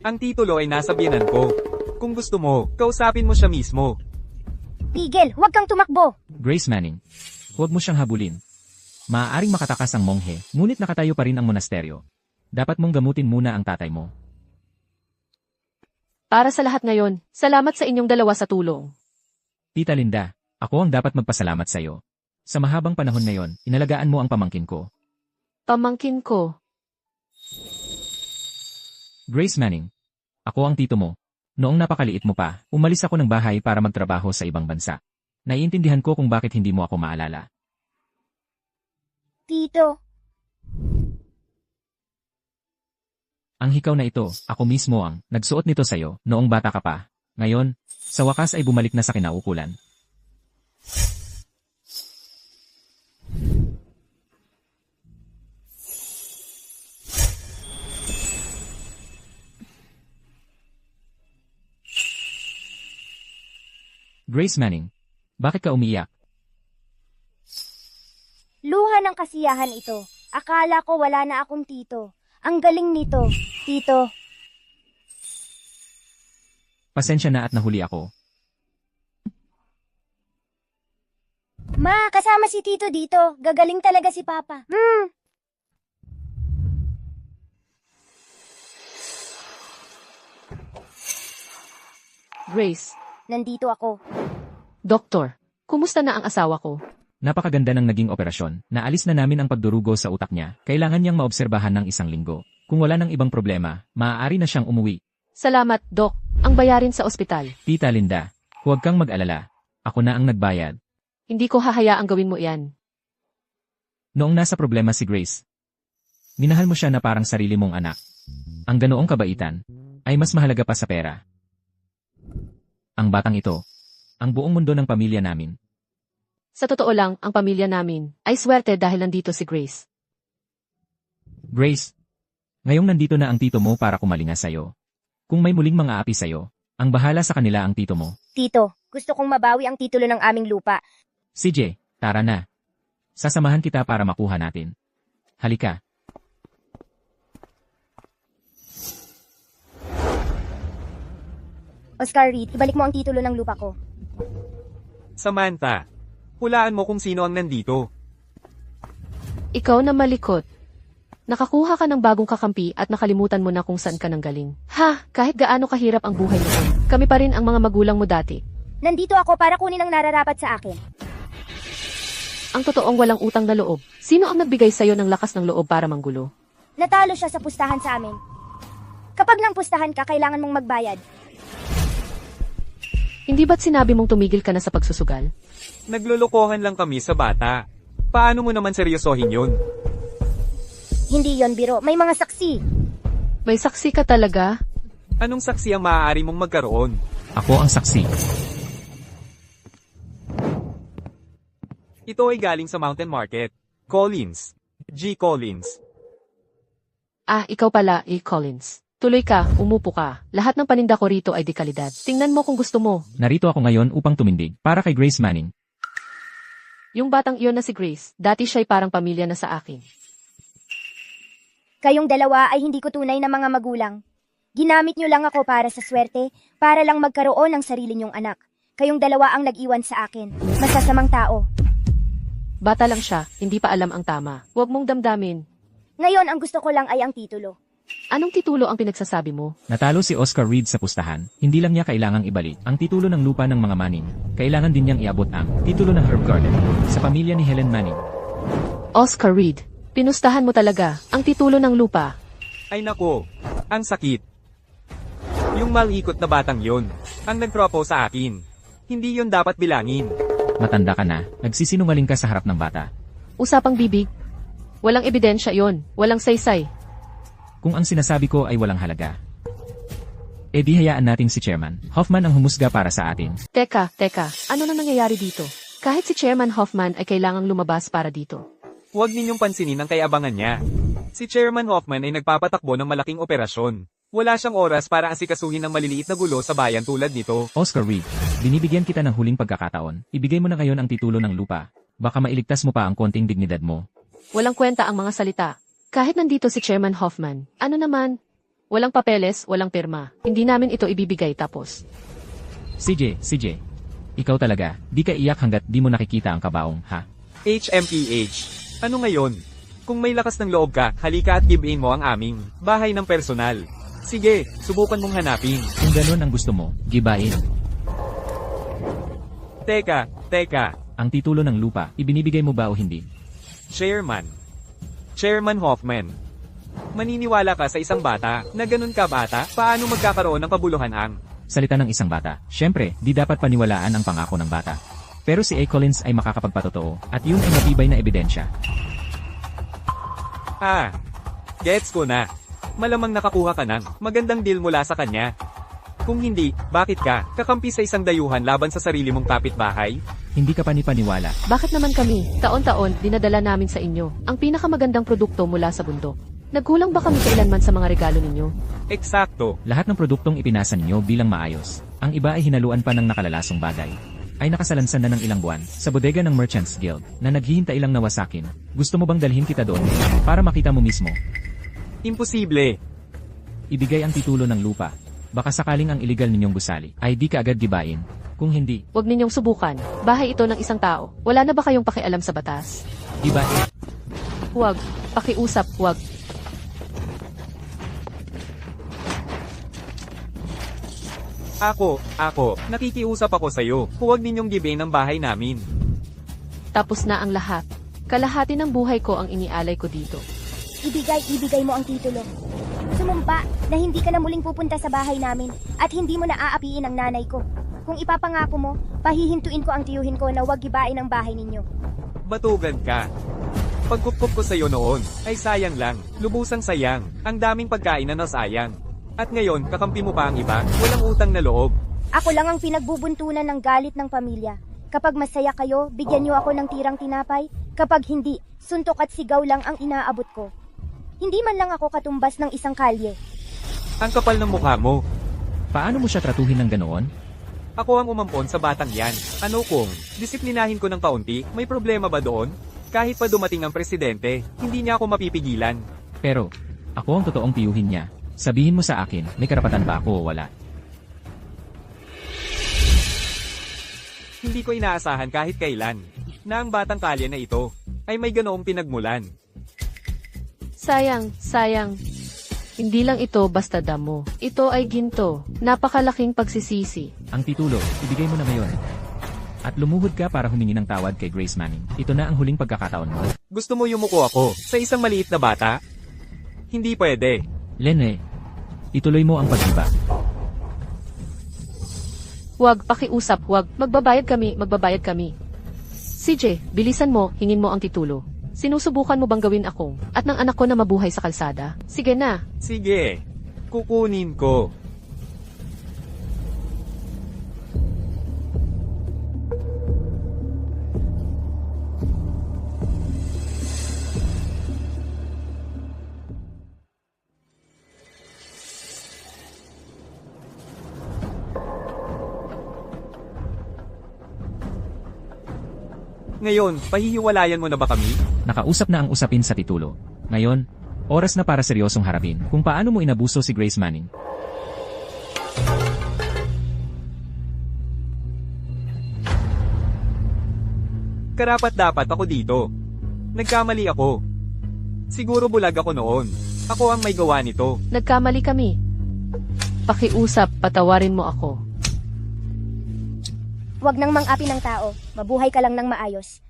Ang titulo ay nasa biyenan ko. Kung gusto mo, kausapin mo siya mismo. Tigil, huwag kang tumakbo. Grace Manning, huwag mo siyang habulin. Maaaring makatakas ang monghe, ngunit nakatayo pa rin ang monasteryo. Dapat mong gamutin muna ang tatay mo. Para sa lahat ngayon, salamat sa inyong dalawa sa tulong. Tita Linda, ako ang dapat magpasalamat sa iyo. Sa mahabang panahon na yon, inalagaan mo ang pamangkin ko. Pamangkin ko. Grace Manning, ako ang tito mo. Noong napakaliit mo pa, umalis ako ng bahay para magtrabaho sa ibang bansa. Naiintindihan ko kung bakit hindi mo ako maalala. Tito, Ang hikaw na ito, ako mismo ang nagsuot nito sa'yo noong bata ka pa. Ngayon, sa wakas ay bumalik na sa kinaukulan. Grace Manning, bakit ka umiiyak? luha ng kasiyahan ito. Akala ko wala na akong tito. Ang galing nito, tito. Pasensya na at nahuli ako. Ma, kasama si tito dito. Gagaling talaga si papa. Grace, Nandito ako. Doktor, kumusta na ang asawa ko? Napakaganda ng naging operasyon. Naalis na namin ang pagdurugo sa utak niya. Kailangan niyang maobserbahan ng 1 linggo. Kung wala ng ibang problema, maaari na siyang umuwi. Salamat, Doc. Ang bayarin sa ospital. Tita Linda, huwag kang mag-alala. Ako na ang nagbayad. Hindi ko hahayaang gawin mo iyan. Noong nasa problema si Grace, minahal mo siya na parang sarili mong anak. Ang ganoong kabaitan ay mas mahalaga pa sa pera. Ang batang ito, Ang buong mundo ng pamilya namin. Sa totoo lang, ang pamilya namin ay swerte dahil nandito si Grace. Grace, ngayong nandito na ang tito mo para kumalinga sa'yo. Kung may muling mga api sa'yo, ang bahala sa kanila ang tito mo. Tito, gusto kong mabawi ang titulo ng aming lupa. CJ, tara na. Sasamahan kita para makuha natin. Halika. Oscar Reed, ibalik mo ang titulo ng lupa ko. Samantha, hulaan mo kung sino ang nandito. Ikaw na malikot. Nakakuha ka ng bagong kakampi at nakalimutan mo na kung saan ka nang galing. Ha, kahit gaano kahirap ang buhay noon, kami pa rin ang mga magulang mo dati. Nandito ako para kunin ang nararapat sa akin. Ang totoong walang utang na loob. Sino ang nagbigay sa'yo ng lakas ng loob para manggulo? Natalo siya sa pustahan sa amin. Kapag nang pustahan ka, kailangan mong magbayad. Hindi ba't sinabi mong tumigil ka na sa pagsusugal? Naglulukohan lang kami sa bata. Paano mo naman seryosohin yun? Hindi yon biro, may mga saksi. May saksi ka talaga? Anong saksi ang maaari mong magkaroon? Ako ang saksi. Ito ay galing sa Mountain Market. Collins. G. Collins. Ah, ikaw pala, E. Collins. Tuloy ka, umupo ka. Lahat ng paninda ko rito ay dekalidad. Tingnan mo kung gusto mo. Narito ako ngayon upang tumindig para kay Grace Manning. Yung batang iyon na si Grace, dati siya'y parang pamilya na sa akin. Kayong dalawa ay hindi ko tunay na mga magulang. Ginamit nyo lang ako para sa swerte, para lang magkaroon ng sarili nyong anak. Kayong dalawa ang nag-iwan sa akin. Masasamang tao. Bata lang siya, hindi pa alam ang tama. Huwag mong damdamin. Ngayon ang gusto ko lang ay ang titulo. Anong titulo ang pinagsasabi mo? Natalo si Oscar Reed sa pustahan. Hindi lang niya kailangang ibalik ang titulo ng lupa ng mga Manning. Kailangan din niyang iabot ang titulo ng herb garden sa pamilya ni Helen Manning. Oscar Reed, pinustahan mo talaga ang titulo ng lupa. Ay nako, ang sakit. Yung malikot na batang yon, ang nag-propose sa akin. Hindi yon dapat bilangin. Matanda ka na, nagsisinungaling ka sa harap ng bata. Usapang bibig. Walang ebidensya yon, walang saysay. Kung ang sinasabi ko ay walang halaga. E di hayaan natin si Chairman Hoffman ang humusga para sa atin. Teka, ano na nangyayari dito? Kahit si Chairman Hoffman ay kailangang lumabas para dito. Huwag ninyong pansinin ang kayabangan niya. Si Chairman Hoffman ay nagpapatakbo ng malaking operasyon. Wala siyang oras para asikasuhin ng maliliit na gulo sa bayan tulad nito. Oscar Reed, binibigyan kita ng huling pagkakataon. Ibigay mo na ngayon ang titulo ng lupa. Baka mailigtas mo pa ang konting dignidad mo. Walang kwenta ang mga salita. Kahit nandito si Chairman Hoffman, ano naman? Walang papeles, walang pirma. Hindi namin ito ibibigay tapos. CJ, ikaw talaga, di ka iyak hanggat di mo nakikita ang kabaong, ha? HMPH. Ano ngayon? Kung may lakas ng loob ka, halika at give in mo ang aming bahay ng personal. Sige, subukan mong hanapin. Kung ganun ang gusto mo, gibain. Teka. Ang titulo ng lupa, ibinibigay mo ba o hindi? Chairman Hoffman. Maniniwala ka sa isang bata na ganun ka bata? Paano magkakaroon ng kabuluhan ang Salita ng isang bata. Siyempre, di dapat paniwalaan ang pangako ng bata. Pero si A. Collins ay makakapagpatotoo, at yun ay matibay na ebidensya. Gets ko na. Malamang nakakuha ka ng magandang deal mula sa kanya. Kung hindi, bakit ka kakampi sa isang dayuhan laban sa sarili mong kapitbahay? Hindi ka panipaniwala. Bakit naman kami, taon-taon, dinadala namin sa inyo ang pinakamagandang produkto mula sa bundok? Nagkulang ba kami kailanman sa mga regalo ninyo? Eksakto. Lahat ng produktong ipinasa ninyo bilang maayos. Ang iba ay hinaluan pa ng nakalalasong bagay. Ay nakasalansan na ng ilang buwan sa bodega ng Merchants Guild na naghihintay lang na wasakin. Gusto mo bang dalhin kita doon para makita mo mismo? Imposible. Ibigay ang titulo ng lupa. Baka sakaling ang iligal ninyong gusali ay di ka agad gibain. Kung hindi, Huwag ninyong subukan. Bahay ito ng isang tao. Wala na ba kayong pakialam sa batas? gibain. Huwag. Pakiusap, huwag. Ako, nakikiusap ako sa'yo. Huwag ninyong gibain ang bahay namin. Tapos na ang lahat. Kalahati ng buhay ko ang inialay ko dito. Ibigay mo ang titulo. Sumumpa na hindi ka na muling pupunta sa bahay namin at hindi mo na aapiin ang nanay ko. Kung ipapangako mo, pahihintuin ko ang tiyuhin ko na huwag gibain ang bahay ninyo. Batugan ka. Pagkupkup ko sa'yo noon, ay sayang lang. Lubusang sayang. Ang daming pagkain na nasayang. At ngayon, kakampi mo pa ang iba, walang utang na loob. Ako lang ang pinagbubuntunan ng galit ng pamilya. Kapag masaya kayo, bigyan niyo ako ng tirang tinapay. Kapag hindi, suntok at sigaw lang ang inaabot ko. Hindi man lang ako katumbas ng isang kalye. Ang kapal ng mukha mo. Paano mo siya tratuhin ng ganoon? Ako ang umampon sa batang yan. Ano kung disiplinahin ko ng kaunti, may problema ba doon? Kahit pa dumating ang presidente, hindi niya ako mapipigilan. Pero, ako ang totoong tiyuhin niya. Sabihin mo sa akin, may karapatan ba ako o wala? Hindi ko inaasahan kahit kailan na ang batang kalye na ito ay may ganoong pinagmulan. Sayang. Hindi lang ito basta damo. Ito ay ginto. Napakalaking pagsisisi. Ang titulo, ibigay mo na ngayon. At lumuhod ka para humingi ng tawad kay Grace Manning. Ito na ang huling pagkakataon mo. Gusto mo yumuko ako sa isang maliit na bata? Hindi pwede. Lene, ituloy mo ang paghiba. Huwag pakiusap, huwag. Magbabayad kami. CJ, bilisan mo, hingin mo ang titulo. Sinusubukan mo bang gawin ako at ng anak ko na mabuhay sa kalsada? Sige na. Sige, kukunin ko. Ngayon, pahihiwalayan mo na ba kami? Nakausap na ang usapin sa titulo. Ngayon, oras na para seryosong harapin kung paano mo inabuso si Grace Manning. Karapat-dapat ako dito. Nagkamali ako. Siguro bulag ako noon. Ako ang may gawa nito. Nagkamali kami. Pakiusap, patawarin mo ako. Huwag nang mang-api ng tao. Mabuhay ka lang ng maayos.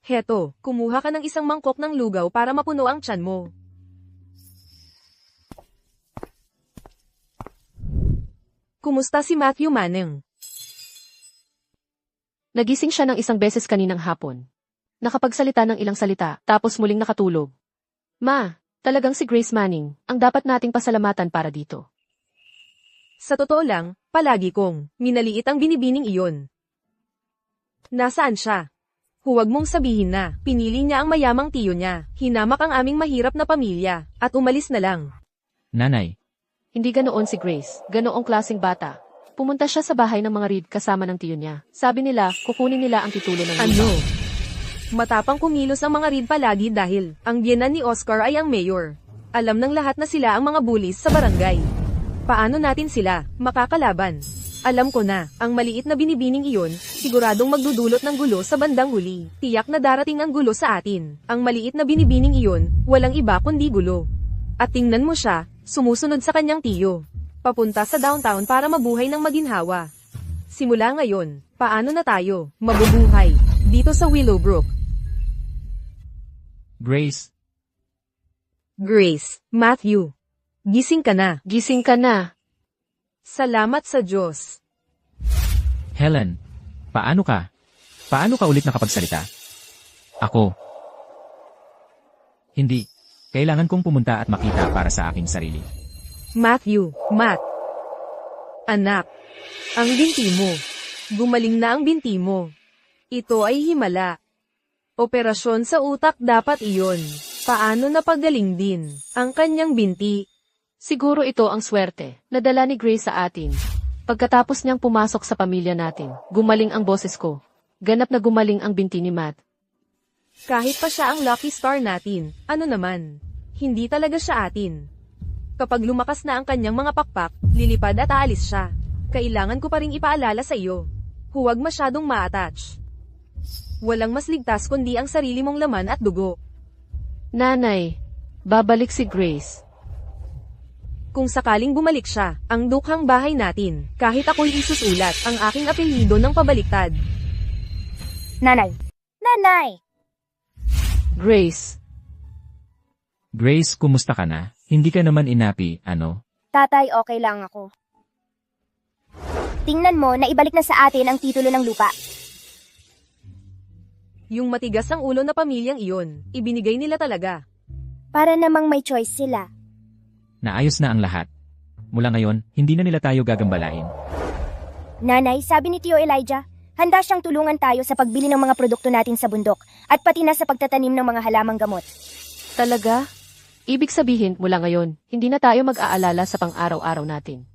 Heto, kumuha ka ng isang mangkok ng lugaw para mapuno ang tiyan mo. Kumusta si Matthew Manning? Nagising siya ng isang beses kaninang hapon. Nakapagsalita ng ilang salita, tapos muling nakatulog. Ma, talagang si Grace Manning, ang dapat nating pasalamatan para dito. Sa totoo lang, palagi kong minaliit ang binibining iyon. Nasaan siya? Huwag mong sabihin na pinili niya ang mayamang tiyo niya, hinamak ang aming mahirap na pamilya, at umalis na lang. Nanay, Hindi ganoon si Grace, ganoong klaseng bata. Pumunta siya sa bahay ng mga Reed kasama ng tiyo niya. Sabi nila, kukunin nila ang titulo ng lupa. Ano? Matapang kumilos ang mga Reed palagi dahil ang biyenan ni Oscar ay ang mayor. Alam ng lahat na sila ang mga bullies sa barangay. Paano natin sila makakalaban? Alam ko na, ang maliit na binibining iyon, siguradong magdudulot ng gulo sa bandang huli. Tiyak na darating ang gulo sa atin. Ang maliit na binibining iyon, walang iba kundi gulo. At tingnan mo siya, sumusunod sa kanyang tiyo. Papunta sa downtown para mabuhay ng maginhawa. Simula ngayon, paano na tayo mabubuhay dito sa Willowbrook? Grace, Grace, Matthew, gising ka na. Gising ka na. Salamat sa Diyos. Helen, paano ka? Paano ka ulit nakapagsalita? Ako. Hindi. Kailangan kong pumunta at makita para sa aking sarili. Matthew, Matt. Anak, ang binti mo. Gumaling na ang binti mo. Ito ay himala. Operasyon sa utak dapat iyon. Paano napagaling din ang kanyang binti? Siguro ito ang swerte, nadala ni Grace sa atin. Pagkatapos niyang pumasok sa pamilya natin, gumaling ang boses ko. Ganap na gumaling ang binti ni Matt. Kahit pa siya ang lucky star natin, ano naman, hindi talaga siya atin. Kapag lumakas na ang kanyang mga pakpak, lilipad at aalis siya. Kailangan ko pa ring ipaalala sa iyo. Huwag masyadong ma-attach. Walang mas ligtas kundi ang sarili mong laman at dugo. Nanay, babalik si Grace. Kung sakaling bumalik siya, ang dukhang bahay natin, kahit ako'y isusulat ang aking apelyido ng pabaliktad. Nanay! Nanay! Grace, Grace, kumusta ka na? Hindi ka naman inapi, ano? Tatay, okay lang ako. Tingnan mo na ibalik na sa atin ang titulo ng lupa. Yung matigas ang ulo na pamilyang iyon, ibinigay nila talaga. Para namang may choice sila. Naayos na ang lahat. Mula ngayon, hindi na nila tayo gagambalain. Nanay, sabi ni Tio Elijah, handa siyang tulungan tayo sa pagbili ng mga produkto natin sa bundok at pati na sa pagtatanim ng mga halamang gamot. Talaga? Ibig sabihin, mula ngayon, hindi na tayo mag-aalala sa pang-araw-araw natin.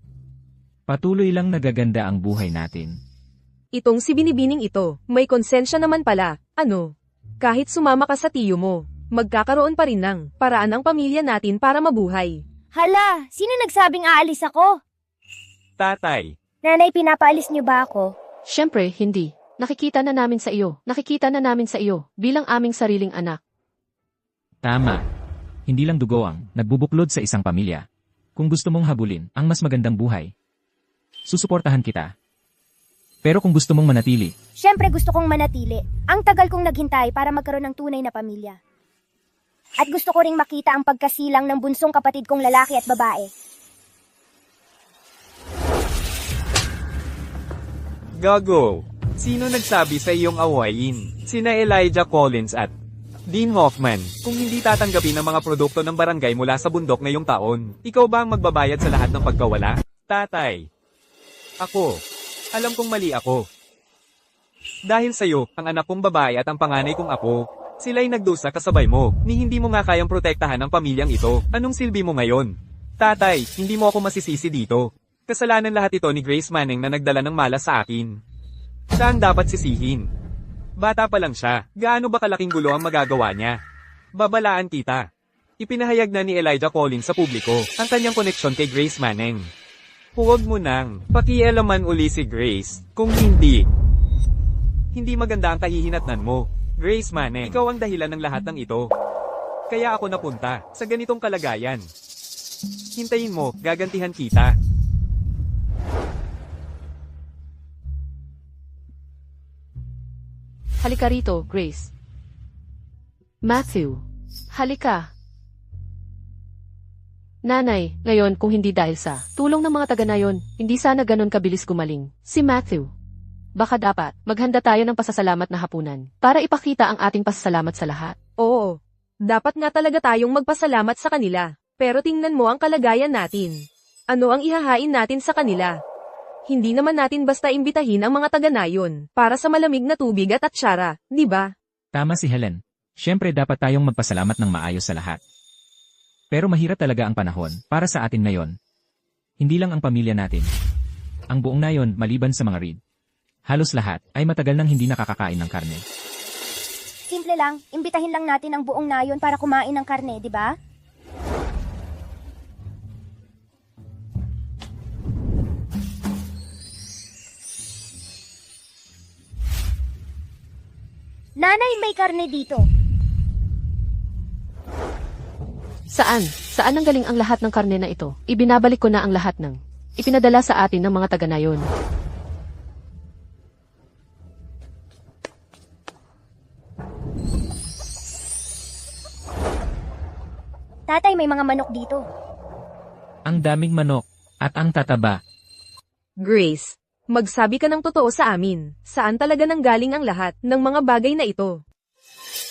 Patuloy lang nagaganda ang buhay natin. Itong si Binibining ito, may konsensya naman pala. Ano? Kahit sumama ka sa tiyo mo, magkakaroon pa rin ng paraan ang pamilya natin para mabuhay. Hala, sino nagsabing aalis ako? Tatay, Nanay, pinapaalis niyo ba ako? Siyempre, hindi. Nakikita na namin sa iyo. Nakikita na namin sa iyo, bilang aming sariling anak. Tama. Hindi lang dugo ang nagbubuklod sa isang pamilya. Kung gusto mong habulin ang mas magandang buhay, susuportahan kita. Pero kung gusto mong manatili, Siyempre gusto kong manatili. Ang tagal kong naghintay para magkaroon ng tunay na pamilya. At gusto ko ring makita ang pagkasilang ng bunsong kapatid kong lalaki at babae. Gago. Sino nagsabi sa iyong awayin? Sina Elijah Collins at Dean Hoffman. Kung hindi tatanggapin ang mga produkto ng barangay mula sa bundok ngayong taon, ikaw ba ang magbabayad sa lahat ng pagkawala? Tatay. Ako. Alam kong mali ako. Dahil sa'yo, ang anak kong babae at ang panganay kong apo, sila'y nagdusa kasabay mo, ni hindi mo nga kayang protektahan ang pamilyang ito. Anong silbi mo ngayon? Tatay, hindi mo ako masisisi dito. Kasalanan lahat ito ni Grace Manning na nagdala ng malas sa akin. Siya ang dapat sisihin. Bata pa lang siya, gaano ba kalaking gulo ang magagawa niya? Babalaan kita. Ipinahayag na ni Elijah Collins sa publiko ang kanyang koneksyon kay Grace Manning. Huwag mo nang pakialaman uli si Grace, kung hindi maganda ang kahihinatnan mo. Grace Manning, ikaw ang dahilan ng lahat ng ito. Kaya ako napunta sa ganitong kalagayan. Hintayin mo, gagantihan kita. Halika rito, Grace. Matthew, halika. Nanay, ngayon kung hindi dahil sa tulong ng mga taga nayon, hindi sana ganon kabilis gumaling. Si Matthew. Baka dapat, maghanda tayo ng pasasalamat na hapunan para ipakita ang ating pasasalamat sa lahat. Oo, dapat nga talaga tayong magpasalamat sa kanila. Pero tingnan mo ang kalagayan natin. Ano ang ihahain natin sa kanila? Hindi naman natin basta imbitahin ang mga taga-nayon para sa malamig na tubig at atsara, di ba? tama si Helen. Siyempre dapat tayong magpasalamat ng maayos sa lahat. Pero mahirap talaga ang panahon para sa atin ngayon. Hindi lang ang pamilya natin. Ang buong nayon maliban sa mga Reed. Halos lahat ay matagal nang hindi nakakakain ng karne. Simple lang, imbitahin lang natin ang buong nayon para kumain ng karne, di ba? Nanay, may karne dito. Saan? Saan ang galing ang lahat ng karne na ito? Ibinabalik ko na ang lahat ng ipinadala sa atin ng mga taga nayon. Tatay, may mga manok dito. Ang daming manok at ang tataba. Grace, magsabi ka ng totoo sa amin. Saan talaga nanggaling ang lahat ng mga bagay na ito?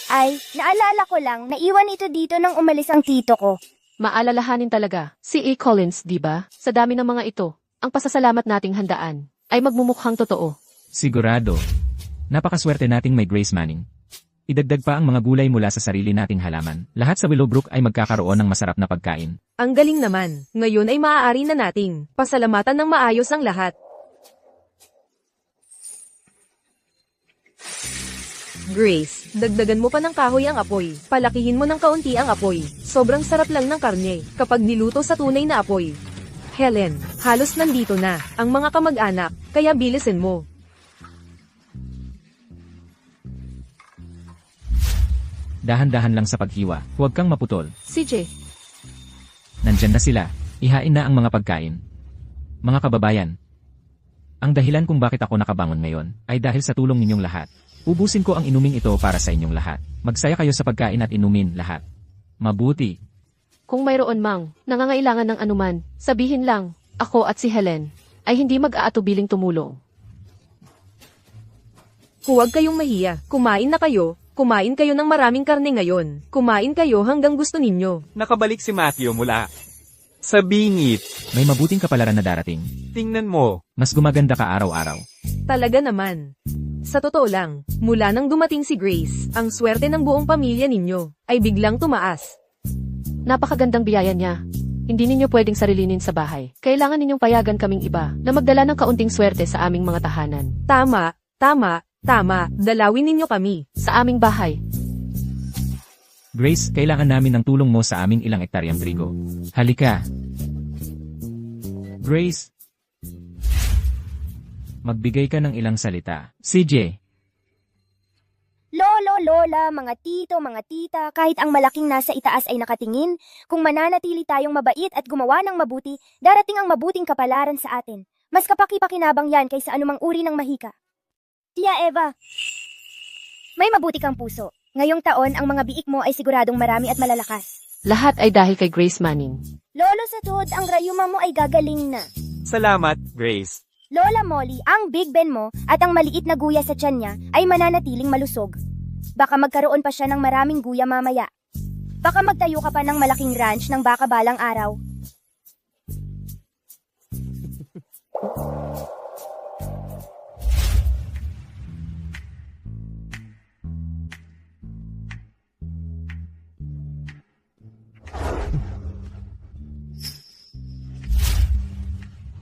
Ay, naalala ko lang, naiwan ito dito nang umalis ang tito ko. Maalalahanin talaga, si E. Collins, di ba? Sa dami ng mga ito, ang pasasalamat nating handaan ay magmumukhang totoo. Sigurado. Napakaswerte nating may Grace Manning. Idagdag pa ang mga gulay mula sa sarili nating halaman. Lahat sa Willowbrook ay magkakaroon ng masarap na pagkain. Ang galing naman. Ngayon ay maaari na nating pasalamatan ng maayos ang lahat. Grace, dagdagan mo pa ng kahoy ang apoy. Palakihin mo ng kaunti ang apoy. Sobrang sarap lang ng karne kapag niluto sa tunay na apoy. Helen, halos nandito na ang mga kamag-anak, kaya bilisin mo. Dahan-dahan lang sa paghiwa, huwag kang maputol. CJ, Nandyan na sila, ihain na ang mga pagkain. Mga kababayan, ang dahilan kung bakit ako nakabangon ngayon ay dahil sa tulong ninyong lahat. Ubusin ko ang inuming ito para sa inyong lahat. Magsaya kayo sa pagkain at inumin lahat. Mabuti. kung mayroon mang nangangailangan ng anuman, sabihin lang, ako at si Helen ay hindi mag-aatubiling tumulong. Huwag kayong mahiya. Kumain na kayo. Kumain kayo ng maraming karne ngayon. Kumain kayo hanggang gusto ninyo. Nakabalik si Matthew mula Sa bingit, May mabuting kapalaran na darating. tingnan mo. Mas gumaganda ka araw-araw. Talaga naman. Sa totoo lang, mula nang dumating si Grace, ang swerte ng buong pamilya ninyo ay biglang tumaas. Napakagandang biyaya niya. Hindi ninyo pwedeng sarilinin sa bahay. Kailangan ninyong payagan kaming iba na magdala ng kaunting swerte sa aming mga tahanan. Tama, tama, tama. Dalawin ninyo kami. Sa aming bahay. Grace, kailangan namin ng tulong mo sa aming ilang ektaryang trigo. Halika. Grace. Magbigay ka ng ilang salita. CJ. Lolo, lola, mga tito, mga tita, kahit ang malaking nasa itaas ay nakatingin, kung mananatili tayong mabait at gumawa ng mabuti, darating ang mabuting kapalaran sa atin. Mas kapaki-pakinabang yan kaysa anumang uri ng mahika. Tia Eva, may mabuti kang puso. Ngayong taon, ang mga biik mo ay siguradong marami at malalakas. Lahat ay dahil kay Grace Manning. Lolo sa tuhod, ang rayuma mo ay gagaling na. Salamat, Grace. Lola Molly, ang Big Ben mo at ang maliit na guya sa tiyan niya ay mananatiling malusog. Baka magkaroon pa siya ng maraming guya mamaya. Baka magtayo ka pa ng malaking ranch ng baka balang araw.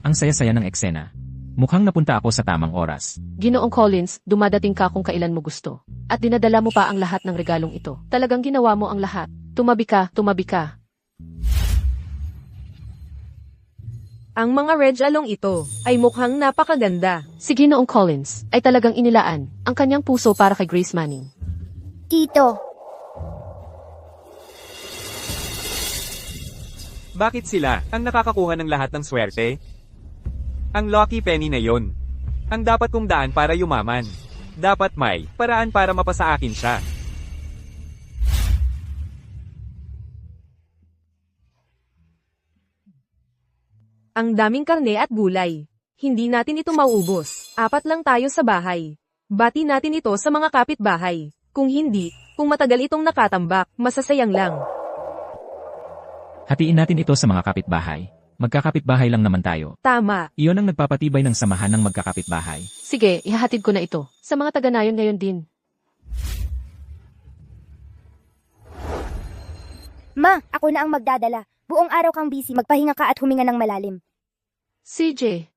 Ang saya-saya ng eksena. Mukhang napunta ako sa tamang oras. Ginoong Collins, dumadating ka kung kailan mo gusto. At dinadala mo pa ang lahat ng regalong ito. Talagang ginawa mo ang lahat. Tumabi ka, tumabi ka. Ang mga regalong ito ay mukhang napakaganda. Si Ginoong Collins ay talagang inilaan ang kanyang puso para kay Grace Manning. Tito, Bakit sila ang nakakakuha ng lahat ng swerte? Ang lucky penny na yon. Ang dapat kong daan para yumaman. Dapat may paraan para mapasa akin siya. Ang daming karne at gulay. Hindi natin ito mauubos. 4 lang tayo sa bahay. Bati natin ito sa mga kapitbahay. Kung hindi, kung matagal itong nakatambak, masasayang lang. Hatiin natin ito sa mga kapitbahay. Magkakapitbahay lang naman tayo. Tama. Iyon ang nagpapatibay ng samahan ng magkakapitbahay. Sige, ihahatid ko na ito. Sa mga taga-nayon ngayon din. Ma, ako na ang magdadala. Buong araw kang busy, magpahinga ka at huminga ng malalim. CJ,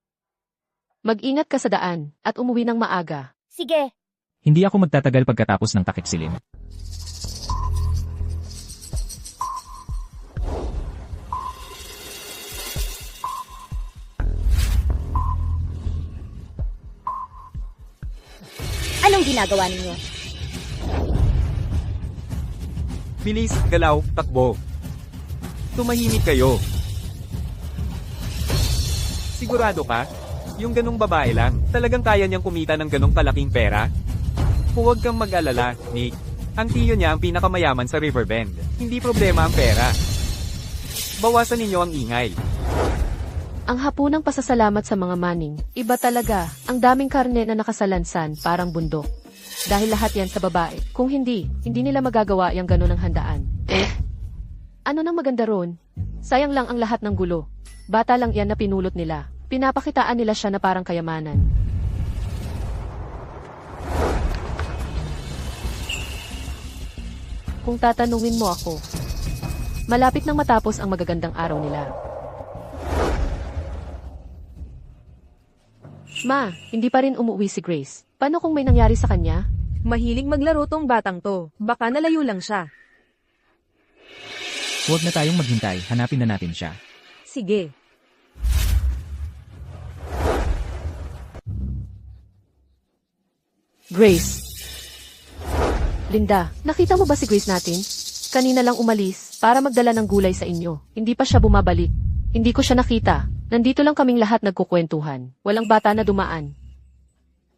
mag-ingat ka sa daan at umuwi ng maaga. Sige, Hindi ako magtatagal pagkatapos ng takip silim. anong ginagawa ninyo? Bilis, galaw, takbo. Tumahimik kayo. Sigurado ka? Yung ganong babae lang, talagang kaya niyang kumita ng ganong kalaking pera? Huwag kang mag-alala, Nick. Ang tiyo niya ang pinakamayaman sa Riverbend. Hindi problema ang pera. Bawasan ninyo ang ingay. Ang hapunang pasasalamat sa mga Manning, iba talaga, ang daming karne na nakasalansan, parang bundok. Dahil lahat yan sa babae. Kung hindi nila magagawa yung gano'n ng handaan. Ano nang maganda ron? Sayang lang ang lahat ng gulo. Bata lang yan na pinulot nila. Pinapakitaan nila siya na parang kayamanan. Kung tatanungin mo ako, malapit nang matapos ang magagandang araw nila. Ma, hindi pa rin umuwi si Grace. Paano kung may nangyari sa kanya? Mahilig maglaro tong batang to. Baka nalayo lang siya. Huwag na tayong maghintay, hanapin na natin siya. Sige. Grace. Linda, nakita mo ba si Grace natin? Kanina lang umalis para magdala ng gulay sa inyo. Hindi pa siya bumabalik. Hindi ko siya nakita. Nandito lang kaming lahat nagkukwentuhan. Walang bata na dumaan.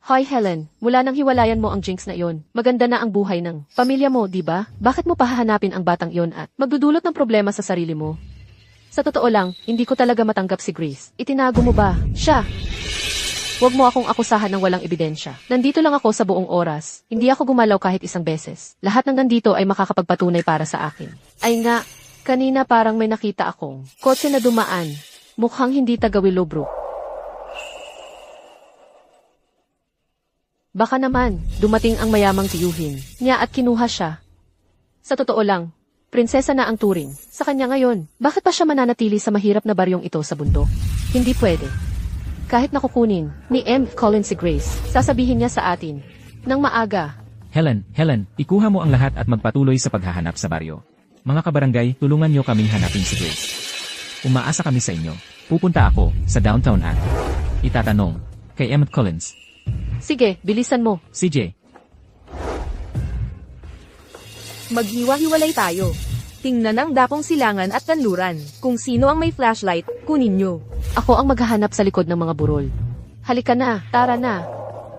Hoy Helen, mula nang hiwalayan mo ang jinx na iyon, maganda na ang buhay ng pamilya mo, di ba? Bakit mo pahahanapin ang batang iyon at magdudulot ng problema sa sarili mo? Sa totoo lang, hindi ko talaga matanggap si Grace. Itinago mo ba siya? Huwag mo akong akusahan ng walang ebidensya. Nandito lang ako sa buong oras. Hindi ako gumalaw kahit isang beses. Lahat ng nandito ay makakapagpatunay para sa akin. Ay nga, Kanina parang may nakita akong kotse na dumaan. Mukhang hindi taga Willowbrook. Baka naman, dumating ang mayamang tiyuhin niya at kinuha siya. Sa totoo lang, prinsesa na ang turing. Sa kanya ngayon, bakit pa siya mananatili sa mahirap na baryong ito sa bundok? Hindi pwede. Kahit nakukunin ni M. Collins si Grace, sasabihin niya sa atin, nang maaga. Helen, ikuha mo ang lahat at magpatuloy sa paghahanap sa baryo. Mga kabarangay, tulungan niyo kaming hanapin si Grace. Umaasa kami sa inyo. Pupunta ako sa downtown at itatanong kay M. Collins. Sige, bilisan mo. CJ, Maghiwa-hiwalay tayo. Tingnan ang dakong silangan at kanluran. Kung sino ang may flashlight, kunin nyo. Ako ang maghahanap sa likod ng mga burol. Halika na, tara na.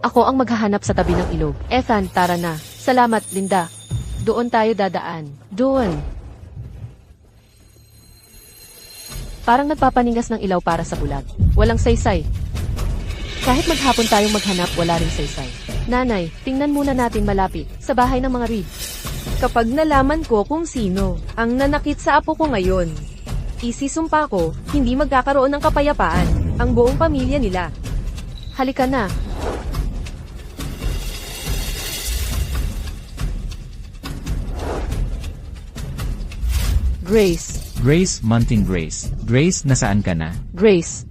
Ako ang maghahanap sa tabi ng ilog. Ethan, tara na. Salamat, Linda. Doon tayo dadaan. Doon. Parang nagpapaningas ng ilaw para sa bulag. Walang saysay. Kahit maghapon tayong maghanap, wala ring saysay. Nanay, tingnan muna natin malapit, sa bahay ng mga Reed. Kapag nalaman ko kung sino ang nanakit sa apo ko ngayon, isisumpa ko, hindi magkakaroon ng kapayapaan ang buong pamilya nila. Halika na. Grace, Mountain Grace. Grace, nasaan ka na? Grace.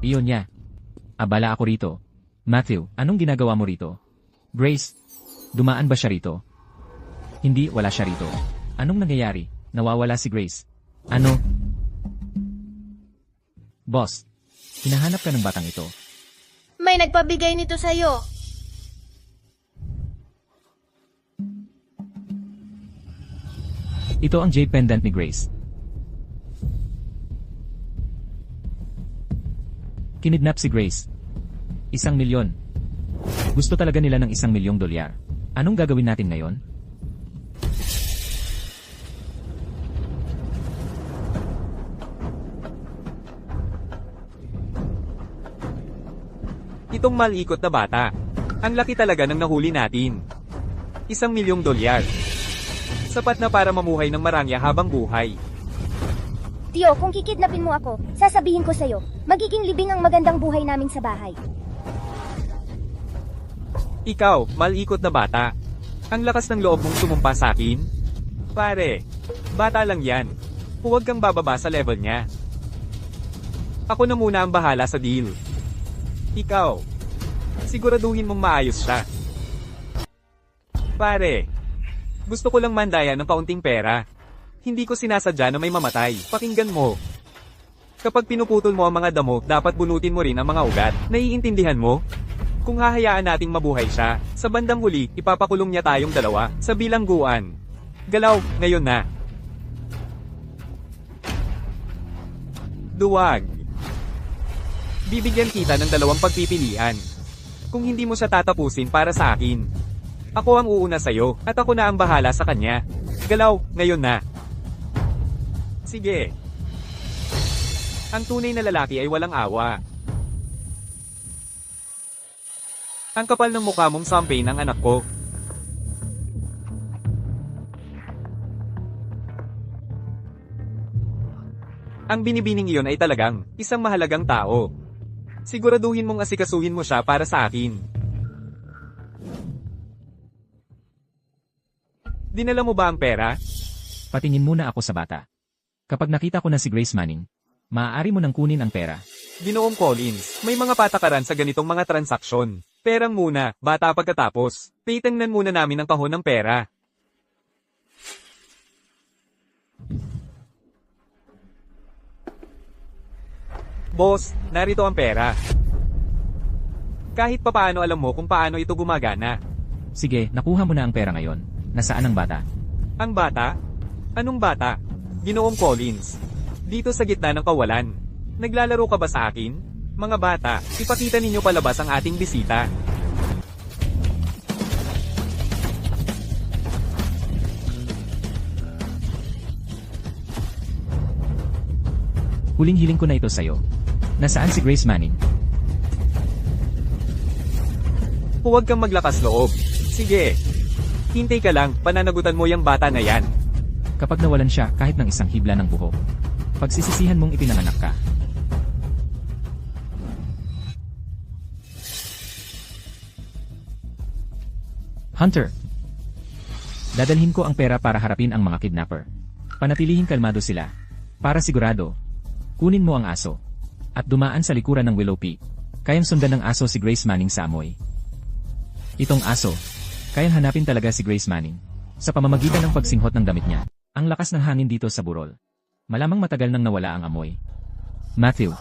Iyon niya. Abala ako rito. Matthew, anong ginagawa mo rito? Grace, dumaan ba siya rito? Hindi, wala siya rito. Anong nangyayari? Nawawala si Grace. Ano? Boss, hinahanap ka ng batang ito. May nagpabigay nito sa'yo. Ito ang jade pendant ni Grace. Kinidnap si Grace. 1,000,000. Gusto talaga nila ng 1,000,000 dolyar. Anong gagawin natin ngayon? Itong malikot na bata. Ang laki talaga ng nahuli natin. 1,000,000 dolyar. Sapat na para mamuhay ng marangya habang buhay. Tio, kung kikidnapin mo ako, sasabihin ko sa'yo, magiging libing ang magandang buhay namin sa bahay. Ikaw, malikot na bata. Ang lakas ng loob mong sumumpa sa akin? Pare, bata lang yan. Huwag kang bababa sa level niya. Ako na muna ang bahala sa deal. Ikaw, siguraduhin mong maayos siya. Pare, gusto ko lang mandaya ng kaunting pera. Hindi ko sinasadya na may mamatay. Pakinggan mo. Kapag pinuputol mo ang mga damo, dapat bunutin mo rin ang mga ugat. Naiintindihan mo? Kung hahayaan nating mabuhay siya, sa bandang huli, ipapakulong niya tayong dalawa, sa bilangguan. Galaw, ngayon na. Duwag. Bibigyan kita ng 2 pagpipilian. Kung hindi mo siya tatapusin para sa akin. Ako ang uuna sa'yo, at ako na ang bahala sa kanya. Galaw, ngayon na. Sige. Ang tunay na lalaki ay walang awa. Ang kapal ng mukha mong champagne ng anak ko. Ang binibining iyon ay talagang isang mahalagang tao. Siguraduhin mong asikasuhin mo siya para sa akin. Dinala mo ba ang pera? Patingin muna ako sa bata. Kapag nakita ko na si Grace Manning, maaari mo nang kunin ang pera. Ginoong Collins, may mga patakaran sa ganitong mga transaksyon. Perang muna, bata pagkatapos. Titingnan muna namin ang kahon ng pera. Boss, narito ang pera. Kahit papaano alam mo kung paano ito gumagana. Sige, nakuha mo na ang pera ngayon. Nasaan ang bata? Ang bata? Anong bata? Ginoong Collins. Dito sa gitna ng kawalan. Naglalaro ka ba sa akin? Mga bata, ipakita ninyo palabas ang ating bisita. Huling-hiling ko na ito sa'yo. Nasaan si Grace Manning? Huwag kang maglakas loob. Sige. Hintay ka lang, pananagutan mo yung bata na yan. Kapag nawalan siya kahit ng isang hibla ng buhok, pagsisisihan mong ipinanganak ka. Hunter, dadalhin ko ang pera para harapin ang mga kidnapper. Panatilihing kalmado sila. Para sigurado, kunin mo ang aso. At dumaan sa likuran ng Willow Peak. Kayang sundan ng aso si Grace Manning sa amoy. Itong aso, kayang hanapin talaga si Grace Manning. Sa pamamagitan ng pagsinghot ng damit niya. Ang lakas ng hangin dito sa burol. Malamang matagal nang nawala ang amoy. Matthew,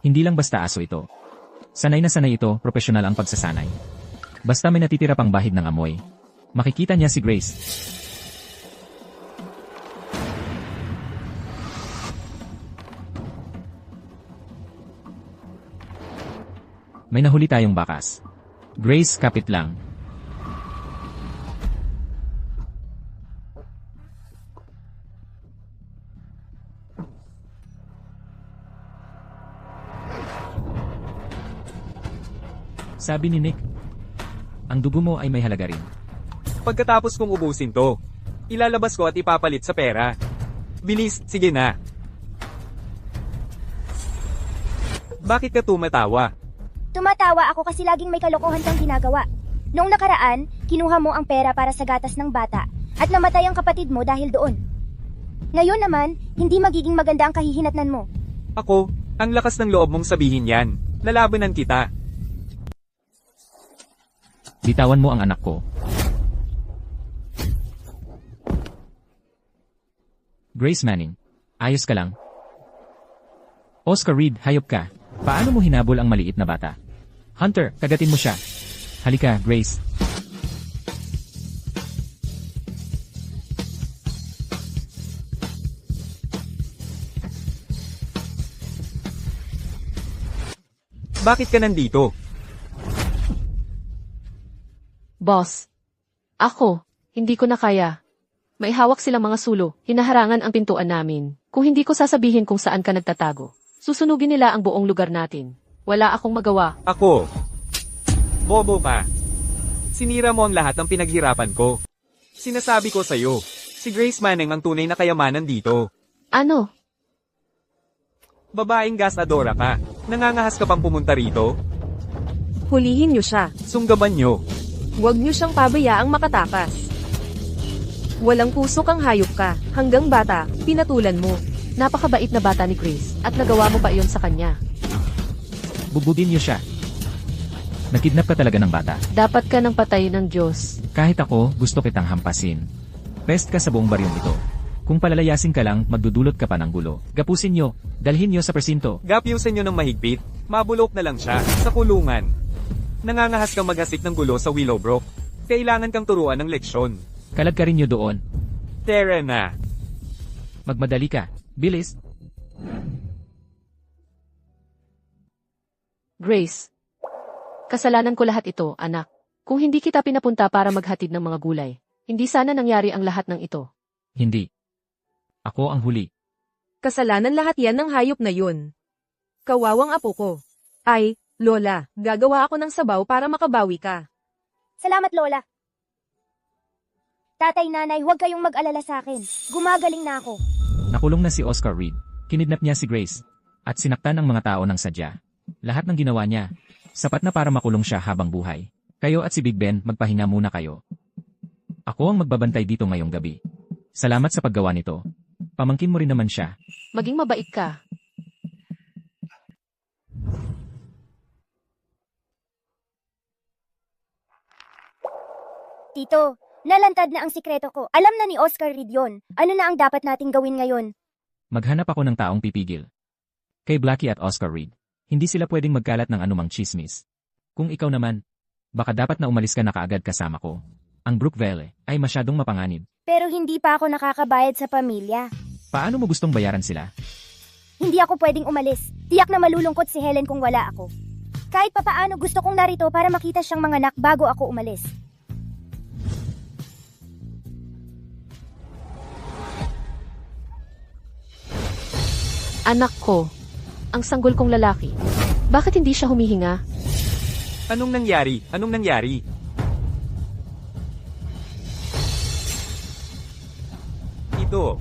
hindi lang basta aso ito. Sanay na sanay ito, profesional ang pagsasanay. Basta may natitira pang bahid ng amoy. Makikita niya si Grace. May nahuli tayong bakas. Grace, kapit lang. Sabi ni Nick, ang dugo mo ay may halaga rin. Pagkatapos kong ubusin to, ilalabas ko at ipapalit sa pera. Bilis, sige na. Bakit ka tumatawa? Tumatawa ako kasi laging may kalokohan kang ginagawa. Noong nakaraan, kinuha mo ang pera para sa gatas ng bata at namatay ang kapatid mo dahil doon. Ngayon naman, hindi magiging maganda ang kahihinatnan mo. Ako, ang lakas ng loob mong sabihin yan. Lalabanan kita. Bitawan mo ang anak ko. Grace Manning, ayos ka lang? Oscar Reed, hayop ka. Paano mo hinabol ang maliit na bata? Hunter, kagatin mo siya. Halika, Grace. Bakit ka nandito? Boss. Ako, hindi ko na kaya. May hawak silang mga sulo, hinaharangan ang pintuan namin. Kung hindi ko sasabihin kung saan ka nagtatago, susunugin nila ang buong lugar natin. Wala akong magawa. Ako. Bobo ka. Sinira mo ang lahat ng pinaghirapan ko. Sinasabi ko sa'yo, si Grace Manning ang tunay na kayamanan dito. Ano? Babaeng gastadora ka. Nangangahas ka pang pumunta rito? Hulihin niyo siya. Sunggaban nyo. Huwag niyo siyang pabayaang makatakas. Walang puso kang hayop ka. Hanggang bata, pinatulan mo. Napakabait na bata ni Grace, at nagawa mo pa iyon sa kanya. Bubudin niyo siya. Nakidnap ka talaga ng bata. Dapat ka ng patay ng Diyos. Kahit ako, gusto kitang hampasin. Pest ka sa buong baryong ito. Kung palalayasin ka lang, magdudulot ka pa ng gulo. Gapusin nyo, dalhin nyo sa presinto. Gapyusin nyo ng mahigpit. Mabulok na lang siya, sa kulungan. Nangangahas kang maghasik ng gulo sa Willowbrook. Kailangan kang turuan ng leksyon. Kalag ka rin nyo doon. Tara na. Magmadali ka. Bilis. Grace. Kasalanan ko lahat ito, anak. Kung hindi kita pinapunta para maghatid ng mga gulay, hindi sana nangyari ang lahat ng ito. Hindi. Ako ang huli. Kasalanan lahat yan ng hayop na yun. Kawawang apo ko. Ay, Lola, gagawa ako ng sabaw para makabawi ka. Salamat, Lola. Tatay, nanay, huwag kayong mag-alala sa akin. Gumagaling na ako. Nakulong na si Oscar Reed. Kinidnap niya si Grace. At sinaktan ang mga tao ng sadya. Lahat ng ginawa niya, sapat na para makulong siya habang buhay. Kayo at si Big Ben, magpahinga muna kayo. Ako ang magbabantay dito ngayong gabi. Salamat sa paggawa nito. Pamangkin mo rin naman siya. Maging mabait ka. Tito, nalantad na ang sikreto ko. Alam na ni Oscar Reed yun. Ano na ang dapat nating gawin ngayon? Maghanap ako ng taong pipigil. Kay Blackie at Oscar Reed. Hindi sila pwedeng magkalat ng anumang chismis. Kung ikaw naman, baka dapat na umalis ka na kaagad kasama ko. Ang Brookville ay masyadong mapanganib. Pero hindi pa ako nakakabayad sa pamilya. Paano mo gustong bayaran sila? Hindi ako pwedeng umalis. Tiyak na malulungkot si Helen kung wala ako. Kahit papaano gusto kong narito para makita siyang manganak bago ako umalis. Anak ko. Ang sanggol kong lalaki. Bakit hindi siya humihinga? Anong nangyari? Anong nangyari? Ito.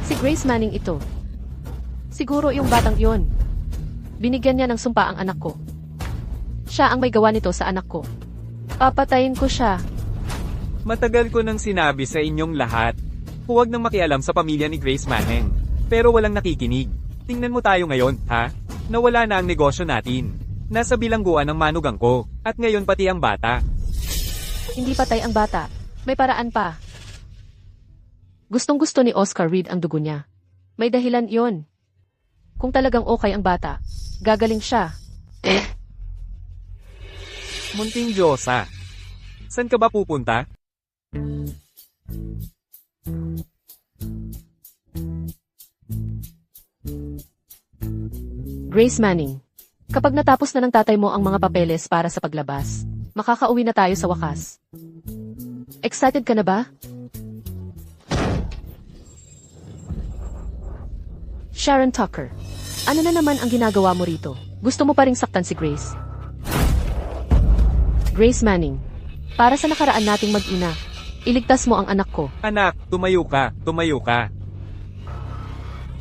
Si Grace Manning ito. Siguro yung batang yon. Binigyan niya ng sumpa ang anak ko. Siya ang may gawa nito sa anak ko. Papatayin ko siya. Matagal ko nang sinabi sa inyong lahat. Huwag nang makialam sa pamilya ni Grace Manning. Pero walang nakikinig. Tingnan mo tayo ngayon, ha? Nawala na ang negosyo natin. Nasa bilangguan ang manugang ko. At ngayon pati ang bata. Hindi patay ang bata. May paraan pa. Gustong-gusto ni Oscar Reed ang dugo niya. May dahilan yon. Kung talagang okay ang bata, gagaling siya. Munting Diyosa. San ka ba pupunta? Grace Manning, kapag natapos na ng tatay mo ang mga papeles para sa paglabas, makakauwi na tayo sa wakas. Excited ka na ba? Sharon Tucker, ano na naman ang ginagawa mo rito? Gusto mo pa ring saktan si Grace? Grace Manning, para sa nakaraan nating mag-ina, iligtas mo ang anak ko. Anak, tumayo ka. Tumayo ka.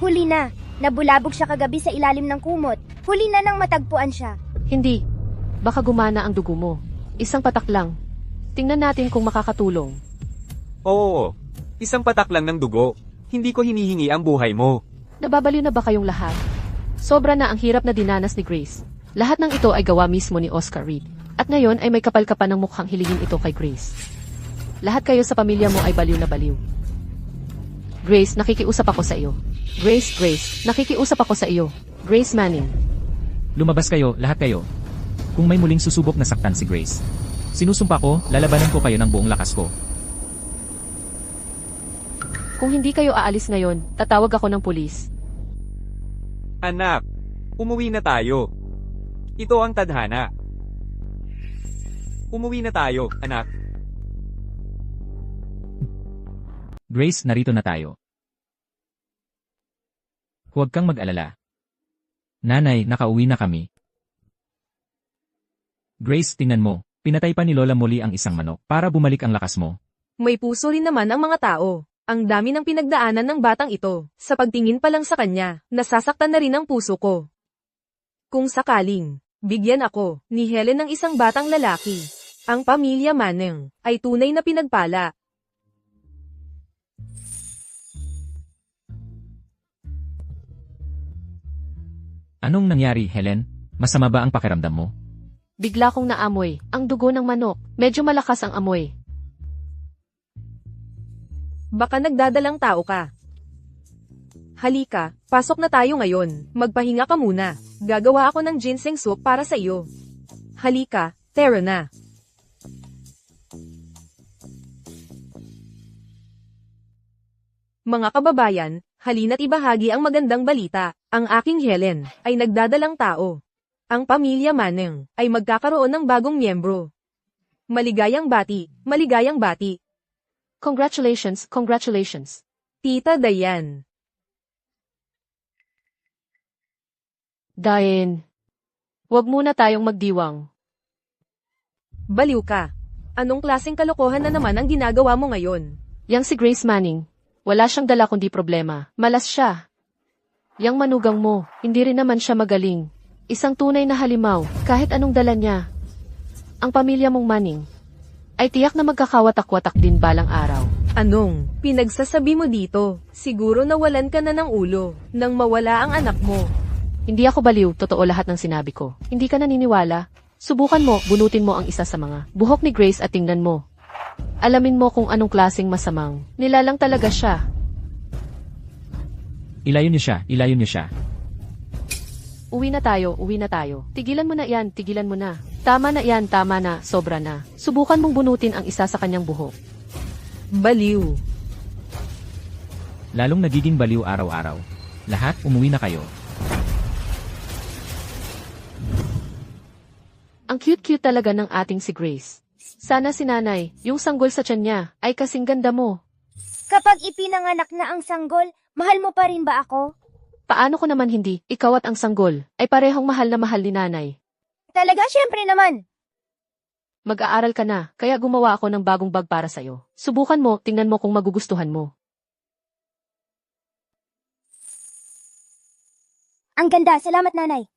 Huli na. Nabulabog siya kagabi sa ilalim ng kumot. Huli na nang matagpuan siya. Hindi. Baka gumana ang dugo mo. Isang patak lang. Tingnan natin kung makakatulong. Oo. Isang patak lang ng dugo. Hindi ko hinihingi ang buhay mo. Nababaliw na ba kayong lahat? Sobra na ang hirap na dinanas ni Grace. Lahat ng ito ay gawa mismo ni Oscar Reed. At ngayon ay may kapal ka pa ng mukhang hilingin ito kay Grace. Lahat kayo sa pamilya mo ay baliw na baliw. Grace, nakikiusap ako sa iyo. Grace, nakikiusap ako sa iyo. Grace Manning. Lumabas kayo, lahat kayo. Kung may muling susubok na saktan si Grace. Sinusumpa ko, lalabanan ko kayo ng buong lakas ko. Kung hindi kayo aalis ngayon, tatawag ako ng pulis. Anak, umuwi na tayo. Ito ang tadhana. Umuwi na tayo, anak. Grace, narito na tayo. Huwag kang mag-alala. Nanay, nakauwi na kami. Grace, tingnan mo. Pinatay pa ni Lola muli ang isang manok para bumalik ang lakas mo. May puso rin naman ang mga tao. Ang dami ng pinagdaanan ng batang ito. Sa pagtingin pa lang sa kanya, nasasaktan na rin ang puso ko. Kung sakaling, bigyan ako ni Helen ng isang batang lalaki. Ang pamilya Manning ay tunay na pinagpala. Anong nangyari, Helen? Masama ba ang pakiramdam mo? Bigla kong naamoy ang dugo ng manok. Medyo malakas ang amoy. Baka nagdadalang tao ka. Halika, pasok na tayo ngayon. Magpahinga ka muna. Gagawa ako ng ginseng soup para sa iyo. Halika, tara na. Mga kababayan, halina't ibahagi ang magandang balita. Ang aking Helen ay nagdadalang tao. Ang pamilya Manning ay magkakaroon ng bagong miyembro. Maligayang bati, maligayang bati. Congratulations, congratulations. Tita Dayan. Diane. Huwag muna tayong magdiwang. Baliw ka. Anong klaseng kalokohan na naman ang ginagawa mo ngayon? Yang si Grace Manning, wala siyang dala kundi problema. Malas siya. Yang manugang mo, hindi rin naman siya magaling. Isang tunay na halimaw, kahit anong dala niya. Ang pamilya mong Manning, ay tiyak na magkakawatak-watak din balang araw. Anong pinagsasabi mo dito? Siguro nawalan ka na ng ulo nang mawala ang anak mo. Hindi ako baliw, totoo lahat ng sinabi ko. Hindi ka naniniwala? Subukan mo, bunutin mo ang isa sa mga buhok ni Grace at tingnan mo. Alamin mo kung anong klaseng masamang nilalang talaga siya. Ilayon niyo siya, ilayon niyo siya. Uwi na tayo, uwi na tayo. Tigilan mo na yan, tigilan mo na. Tama na yan, tama na, sobra na. Subukan mong bunutin ang isa sa kanyang buhok. Baliw. Lalong nagiging baliw araw-araw. Lahat, umuwi na kayo. Ang cute-cute talaga ng ating si Grace. Sana si nanay, yung sanggol sa tiyan niya, ay kasing ganda mo. Kapag ipinanganak na ang sanggol, mahal mo pa rin ba ako? Paano ko naman hindi, ikaw at ang sanggol, ay parehong mahal na mahal ni nanay. Talaga, syempre naman. Mag-aaral ka na, kaya gumawa ako ng bagong bag para sa'yo. Subukan mo, tingnan mo kung magugustuhan mo. Ang ganda, salamat nanay.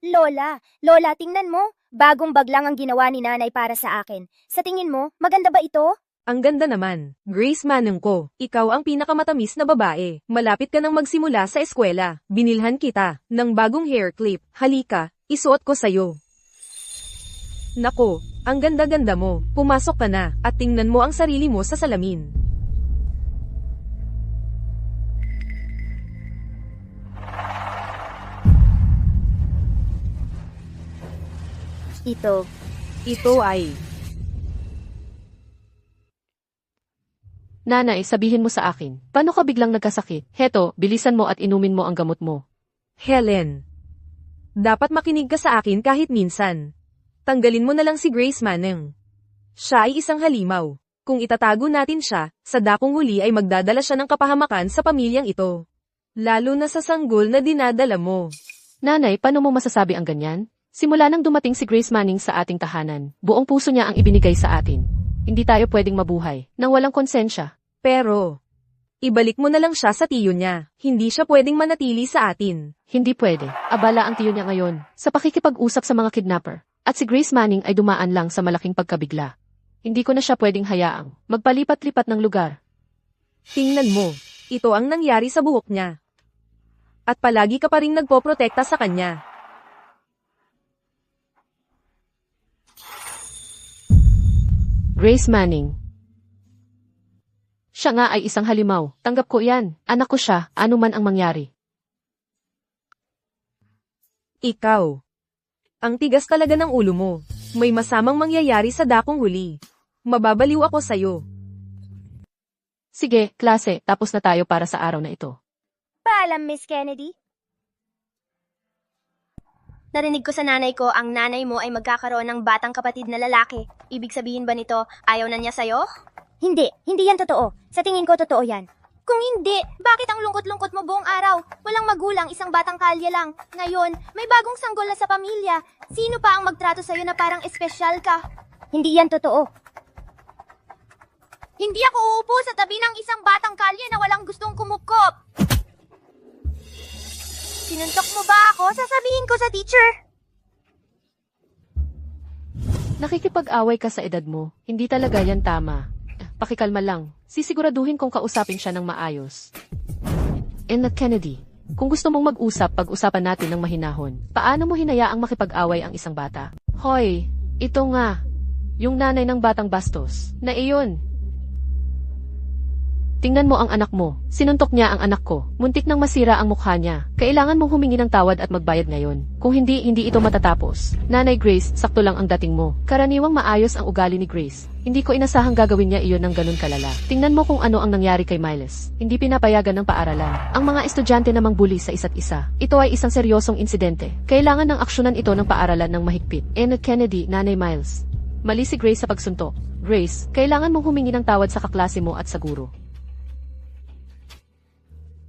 Lola, tingnan mo. Bagong bag lang ang ginawa ni nanay para sa akin. Sa tingin mo, maganda ba ito? Ang ganda naman. Grace Manong ko, ikaw ang pinakamatamis na babae. Malapit ka nang magsimula sa eskwela. Binilhan kita ng bagong hair clip. Halika, isuot ko sa'yo. Nako, ang ganda-ganda mo. Pumasok ka na at tingnan mo ang sarili mo sa salamin. Ito ay... Nanay, sabihin mo sa akin, paano ka biglang nagkasakit? Heto, bilisan mo at inumin mo ang gamot mo. Helen. Dapat makinig ka sa akin kahit minsan. Tanggalin mo na lang si Grace Manong. Siya ay isang halimaw. Kung itatago natin siya, sa dakong huli ay magdadala siya ng kapahamakan sa pamilyang ito. Lalo na sa sanggol na dinadala mo. Nanay, paano mo masasabi ang ganyan? Simula nang dumating si Grace Manning sa ating tahanan, buong puso niya ang ibinigay sa atin. Hindi tayo pwedeng mabuhay nang walang konsensya. Pero, ibalik mo na lang siya sa tiyo niya. Hindi siya pwedeng manatili sa atin. Hindi pwede. Abala ang tiyo niya ngayon sa pakikipag-usap sa mga kidnapper. At si Grace Manning ay dumaan lang sa malaking pagkabigla. Hindi ko na siya pwedeng hayaang magpalipat-lipat ng lugar. Tingnan mo, ito ang nangyari sa buhok niya. At palagi ka pa rin nagpoprotekta sa kanya. Grace Manning. Siya nga ay isang halimaw. Tanggap ko yan. Anak ko siya, ano man ang mangyari. Ikaw. Ang tigas talaga ng ulo mo. May masamang mangyayari sa dakong huli. Mababaliw ako sa'yo. Sige, klase, tapos na tayo para sa araw na ito. Paalam, Miss Kennedy. Narinig ko sa nanay ko, ang nanay mo ay magkakaroon ng batang kapatid na lalaki. Ibig sabihin ba nito, ayaw na niya sa'yo? Hindi yan totoo. Sa tingin ko totoo yan. Kung hindi, bakit ang lungkot-lungkot mo buong araw? Walang magulang, isang batang kalye lang. Ngayon, may bagong sanggol na sa pamilya. Sino pa ang magtrato sa'yo na parang espesyal ka? Hindi yan totoo. Hindi ako uupo sa tabi ng isang batang kalye na walang gustong kumukop. Sinuntok mo ba ako? Sasabihin ko sa teacher. Nakikipag-away ka sa edad mo. Hindi talaga yan tama. Pakikalma lang. Sisiguraduhin kong kausapin siya ng maayos. Enna Kennedy, kung gusto mong mag-usap, pag-usapan natin ng mahinahon. Paano mo hinayaang makipag-away ang isang bata? Hoy, ito nga. Yung nanay ng batang bastos. Na iyon. Tingnan mo ang anak mo. Sinuntok niya ang anak ko. Muntik nang masira ang mukha niya. Kailangan mong humingi ng tawad at magbayad ngayon. Kung hindi ito matatapos. Nanay Grace, sakto lang ang dating mo. Karaniwang maayos ang ugali ni Grace. Hindi ko inasahang gagawin niya iyon ng ganun kalala. Tingnan mo kung ano ang nangyari kay Miles. Hindi pinapayagan ng paaralan. Ang mga estudyante namang bully sa isa't isa. Ito ay isang seryosong insidente. Kailangan ng aksyonan ito ng paaralan ng mahigpit. Enna Kennedy, Nanay Miles. Mali si Grace sa pagsuntok. Grace, kailangan mong humingi ng tawad sa kaklase mo at sa guro.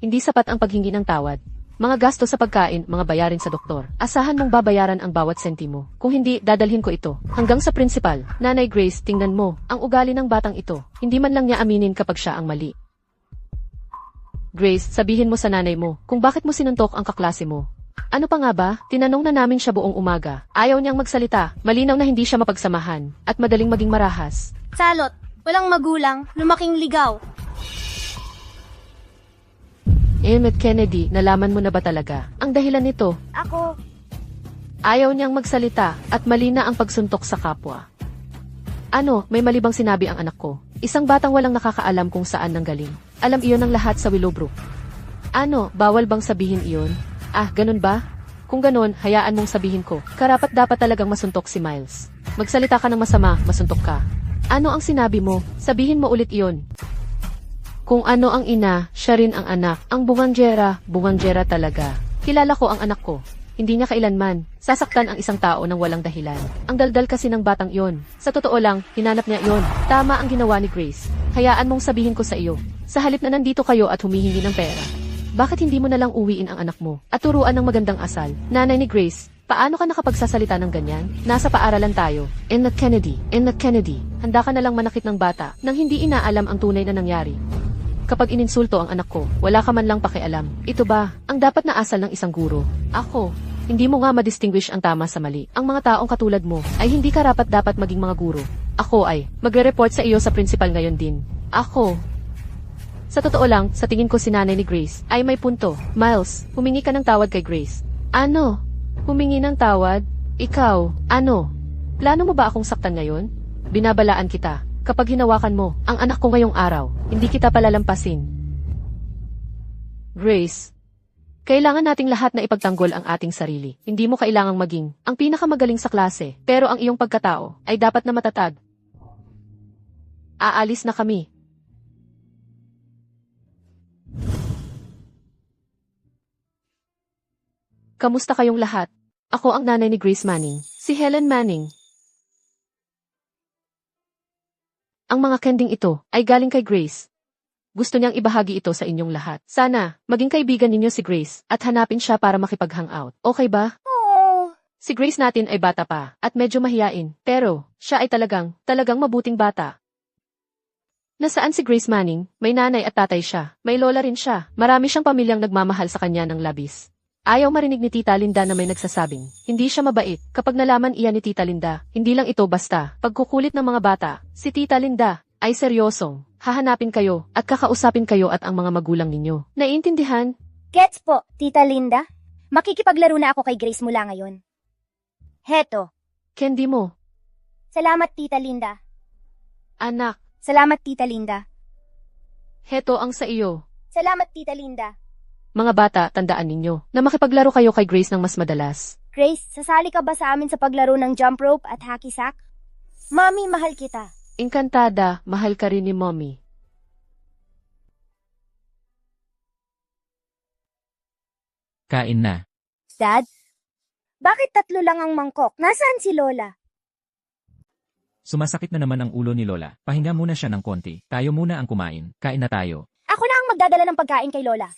Hindi sapat ang paghingi ng tawad. Mga gasto sa pagkain, mga bayarin sa doktor. Asahan mong babayaran ang bawat sentimo. Kung hindi, dadalhin ko ito. Hanggang sa principal. Nanay Grace, tingnan mo. Ang ugali ng batang ito. Hindi man lang niya aminin kapag siya ang mali. Grace, sabihin mo sa nanay mo kung bakit mo sinuntok ang kaklase mo. Ano pa nga ba? Tinanong na namin siya buong umaga. Ayaw niyang magsalita. Malinaw na hindi siya mapagsamahan. At madaling maging marahas. Salot, walang magulang, lumaking ligaw. Emmett Kennedy, nalaman mo na ba talaga ang dahilan nito? Ako, Ayaw niyang magsalita at mali na ang pagsuntok sa kapwa. Ano, may mali bang sinabi ang anak ko? Isang batang walang nakakaalam kung saan nanggaling. Alam iyon ng lahat sa Willowbrook. Ano, bawal bang sabihin iyon? Ah, ganun ba? Kung ganun, hayaan mong sabihin ko. Karapat dapat talagang masuntok si Miles. Magsalita ka ng masama, masuntok ka. Ano ang sinabi mo? Sabihin mo ulit iyon. Kung ano ang ina, siya rin ang anak. Ang bungangjera talaga. Kilala ko ang anak ko. Hindi niya kailanman sasaktan ang isang tao ng walang dahilan. Ang daldal kasi ng batang iyon. Sa totoo lang, hinanap niya iyon. Tama ang ginawa ni Grace. Hayaan mong sabihin ko sa iyo. Sa halip na nandito kayo at humihingi ng pera, bakit hindi mo na lang uwiin ang anak mo at turuan ng magandang asal? Nanay ni Grace, Paano ka nakapagsasalita ng ganyan? Nasa paaralan tayo. Enoch Kennedy, handa ka na lang manakit ng bata nang hindi inaalam ang tunay na nangyari. Kapag ininsulto ang anak ko, wala ka man lang pakialam. Ito ba ang dapat na asal ng isang guro? Ako, hindi mo nga ma-distinguish ang tama sa mali. Ang mga taong katulad mo ay hindi karapat-dapat maging mga guro. Ako ay magre-report sa iyo sa principal ngayon din. Ako. Sa totoo lang, sa tingin ko si nanay ni Grace ay may punto. Miles, humingi ka ng tawad kay Grace. Ano? Humingi ng tawad? Ikaw, ano? Plano mo ba akong saktan ngayon? Binabalaan kita. Kapag hinawakan mo ang anak ko ngayong araw, hindi kita palalampasin. Grace, kailangan nating lahat na ipagtanggol ang ating sarili. Hindi mo kailangang maging ang pinakamagaling sa klase, pero ang iyong pagkatao ay dapat na matatag. Aalis na kami. Kamusta kayong lahat? Ako ang nanay ni Grace Manning, si Helen Manning. Ang mga kending ito ay galing kay Grace. Gusto niyang ibahagi ito sa inyong lahat. Sana, maging kaibigan ninyo si Grace at hanapin siya para makipag-hangout. Okay ba? Oh, Si Grace natin ay bata pa at medyo mahiyain, pero siya ay talagang mabuting bata. Nasaan si Grace Manning? May nanay at tatay siya. May lola rin siya. Marami siyang pamilyang nagmamahal sa kanya ng labis. Ayaw marinig ni Tita Linda na may nagsasabing, hindi siya mabait. Kapag nalaman iyan ni Tita Linda, hindi lang ito basta pagkukulit ng mga bata. Si Tita Linda ay seryosong hahanapin kayo at kakausapin kayo at ang mga magulang ninyo. Naiintindihan? gets po, Tita Linda. Makikipaglaro na ako kay Grace mula ngayon. Heto. Candy mo. Salamat, Tita Linda. Anak, Salamat, Tita Linda. heto ang sa iyo. Salamat, Tita Linda. Mga bata, tandaan ninyo na makipaglaro kayo kay Grace ng mas madalas. Grace, sasali ka ba sa amin sa paglaro ng jump rope at hacky sack? Mami, mahal kita. Encantada, mahal ka rin ni Mommy. Kain na. Dad? Bakit 3 lang ang mangkok? Nasaan si Lola? Sumasakit na naman ang ulo ni Lola. Pahinga muna siya ng konti. Tayo muna ang kumain. Kain na tayo. Ako na ang magdadala ng pagkain kay Lola.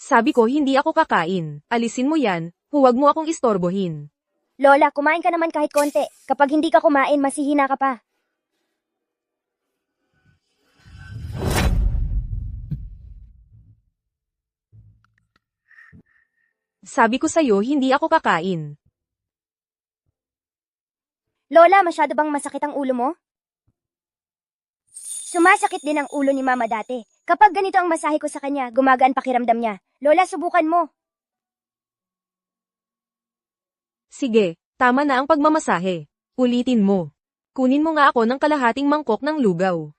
Sabi ko hindi ako kakain. Alisin mo yan, huwag mo akong istorbohin. Lola, kumain ka naman kahit konti. Kapag hindi ka kumain, masihina ka pa. Sabi ko sa'yo hindi ako kakain. Lola, masyado bang masakit ang ulo mo? Sumasakit din ang ulo ni Mama dati. Kapag ganito ang masahe ko sa kanya, gumagaan pakiramdam niya. Lola, subukan mo. Sige, tama na ang pagmamasahe. Ulitin mo. Kunin mo nga ako ng kalahating mangkok ng lugaw.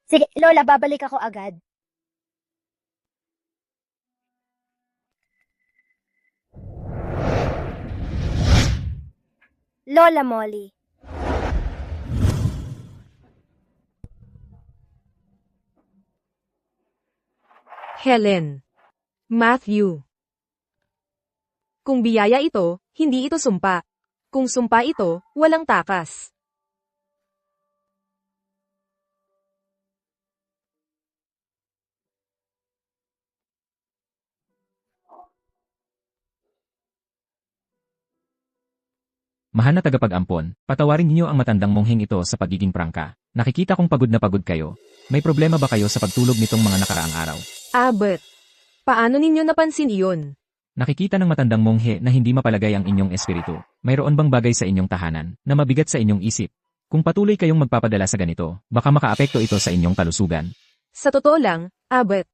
Sige, Lola, babalik ako agad. Lola Molly. Helen. Matthew. Kung biyaya ito, hindi ito sumpa. Kung sumpa ito, walang takas. Mahal na tagapag-ampon, patawarin niyo ang matandang mongheng ito sa pagiging prangka. Nakikita kong pagod na pagod kayo. May problema ba kayo sa pagtulog nitong mga nakaraang araw? But, paano ninyo napansin iyon? Nakikita ng matandang monghe na hindi mapalagay ang inyong espiritu. Mayroon bang bagay sa inyong tahanan na mabigat sa inyong isip? Kung patuloy kayong magpapadala sa ganito, baka makaapekto ito sa inyong kalusugan. Sa totoo lang, But,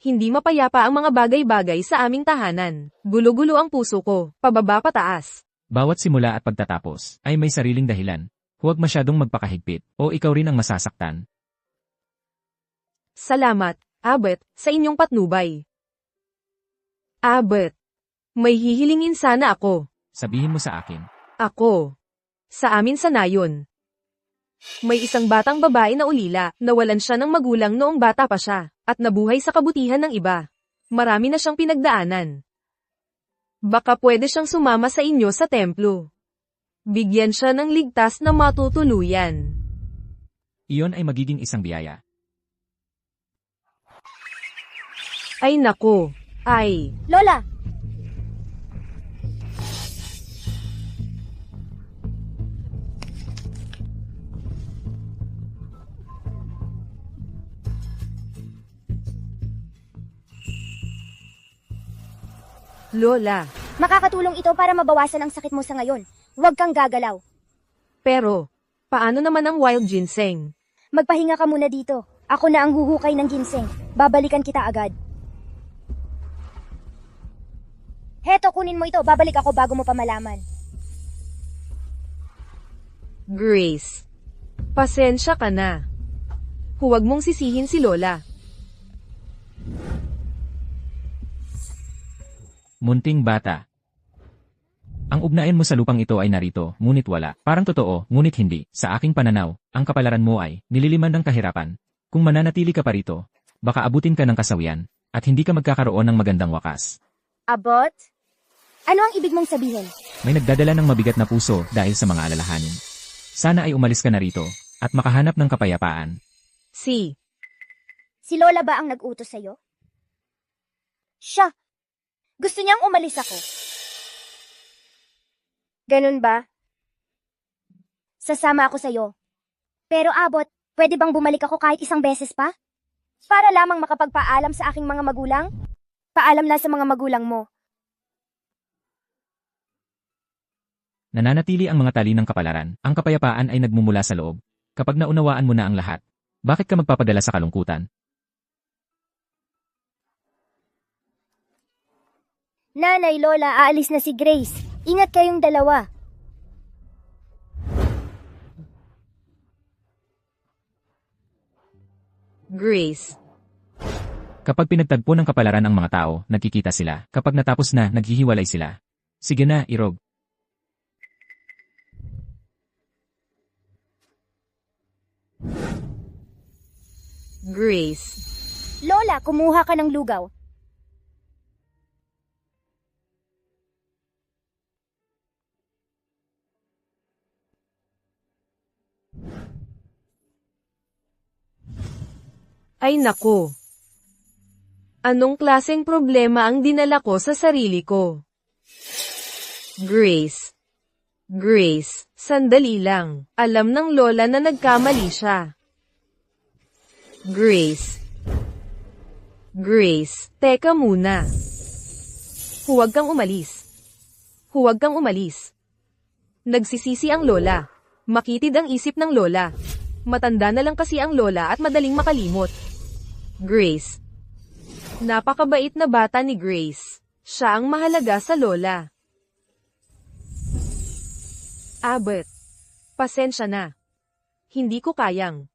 hindi mapayapa ang mga bagay-bagay sa aming tahanan. Gulo-gulo ang puso ko, pababa pataas. Bawat simula at pagtatapos ay may sariling dahilan. Huwag masyadong magpakahigpit o ikaw rin ang masasaktan. Salamat, But, sa inyong patnubay. But, may hihilingin sana ako. Sabihin mo sa akin. Ako. Sa amin sa nayon. May isang batang babae na ulila, nawalan siya ng magulang noong bata pa siya, at nabuhay sa kabutihan ng iba. Marami na siyang pinagdaanan. Baka pwede siyang sumama sa inyo sa templo. Bigyan siya ng ligtas na matutuluyan. Iyon ay magiging isang biyaya. Ay nako. Ay. Lola! Lola. Makakatulong ito para mabawasan ang sakit mo sa ngayon. Huwag kang gagalaw. Pero, paano naman ang wild ginseng? Magpahinga ka muna dito. Ako na ang huhukay ng ginseng. Babalikan kita agad. Heto, kunin mo ito. Babalik ako bago mo pa malaman. Grace. Pasensya ka na. Huwag mong sisihin si Lola. Munting bata. Ang ugnayan mo sa lupang ito ay narito, ngunit wala. Parang totoo, ngunit hindi. Sa aking pananaw, ang kapalaran mo ay nililiman ng kahirapan. Kung mananatili ka pa rito, baka abutin ka ng kasawian, at hindi ka magkakaroon ng magandang wakas. Abot? Ano ang ibig mong sabihin? May nagdadala ng mabigat na puso dahil sa mga alalahanin. Sana ay umalis ka na rito, at makahanap ng kapayapaan. Si Lola ba ang nag-utos sa'yo? Siya! Gusto niyang umalis ako. Ganun ba? Sasama ako sa'yo. Pero Abot, pwede bang bumalik ako kahit isang beses pa? Para lamang makapagpaalam sa aking mga magulang? Paalam na sa mga magulang mo. Nananatili ang mga tali ng kapalaran, ang kapayapaan ay nagmumula sa loob. Kapag naunawaan mo na ang lahat, bakit ka magpapadala sa kalungkutan? Nanay, Lola, aalis na si Grace. Ingat kayong dalawa. Grace. Kapag pinagtagpo ng kapalaran ang mga tao, nagkikita sila. Kapag natapos na, naghihiwalay sila. Sige na, Irog. Grace. Lola, kumuha ka ng lugaw. Ay nako. Anong klaseng problema ang dinala ko sa sarili ko? Grace. Grace, sandali lang. Alam ng lola na nagkamali siya. Grace. Grace, teka muna. Huwag kang umalis. Huwag kang umalis. Nagsisisi ang lola. Makitid ang isip ng lola. Matanda na lang kasi ang lola at madaling makalimot. Grace. Napakabait na bata ni Grace. Siya ang mahalaga sa lola. Abet. Pasensya na. Hindi ko kayang.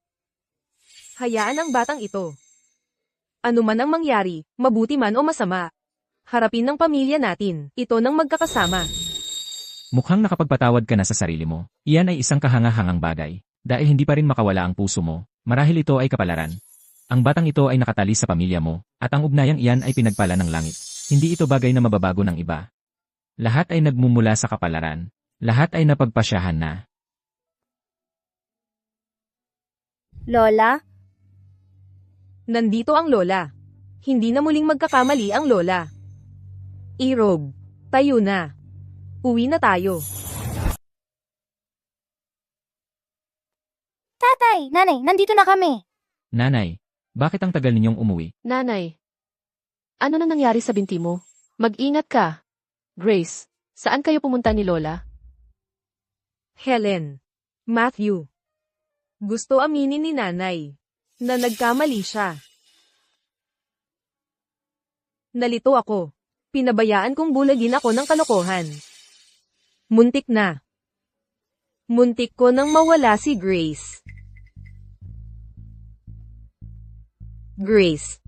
Hayaan ang batang ito. Ano man ang mangyari, mabuti man o masama. Harapin ng pamilya natin, ito nang magkakasama. Mukhang nakapagpatawad ka na sa sarili mo. Iyan ay isang kahangahangang bagay. Dahil hindi pa rin makawala ang puso mo, marahil ito ay kapalaran. Ang batang ito ay nakatali sa pamilya mo, at ang ugnayang iyan ay pinagpala ng langit. Hindi ito bagay na mababago ng iba. Lahat ay nagmumula sa kapalaran. Lahat ay napagpasyahan na. Lola? Nandito ang lola. Hindi na muling magkakamali ang lola. Irog, tayo na. Uwi na tayo. Tatay, nanay, nandito na kami. Nanay, bakit ang tagal ninyong umuwi? Nanay, ano na nangyari sa binti mo? Mag-ingat ka. Grace, saan kayo pumunta ni Lola? Helen. Matthew. Gusto aminin ni nanay na nagkamali siya. Nalito ako. Pinabayaan kong bulagin ako ng kalokohan. Muntik na. Muntik ko nang mawala si Grace. Grace.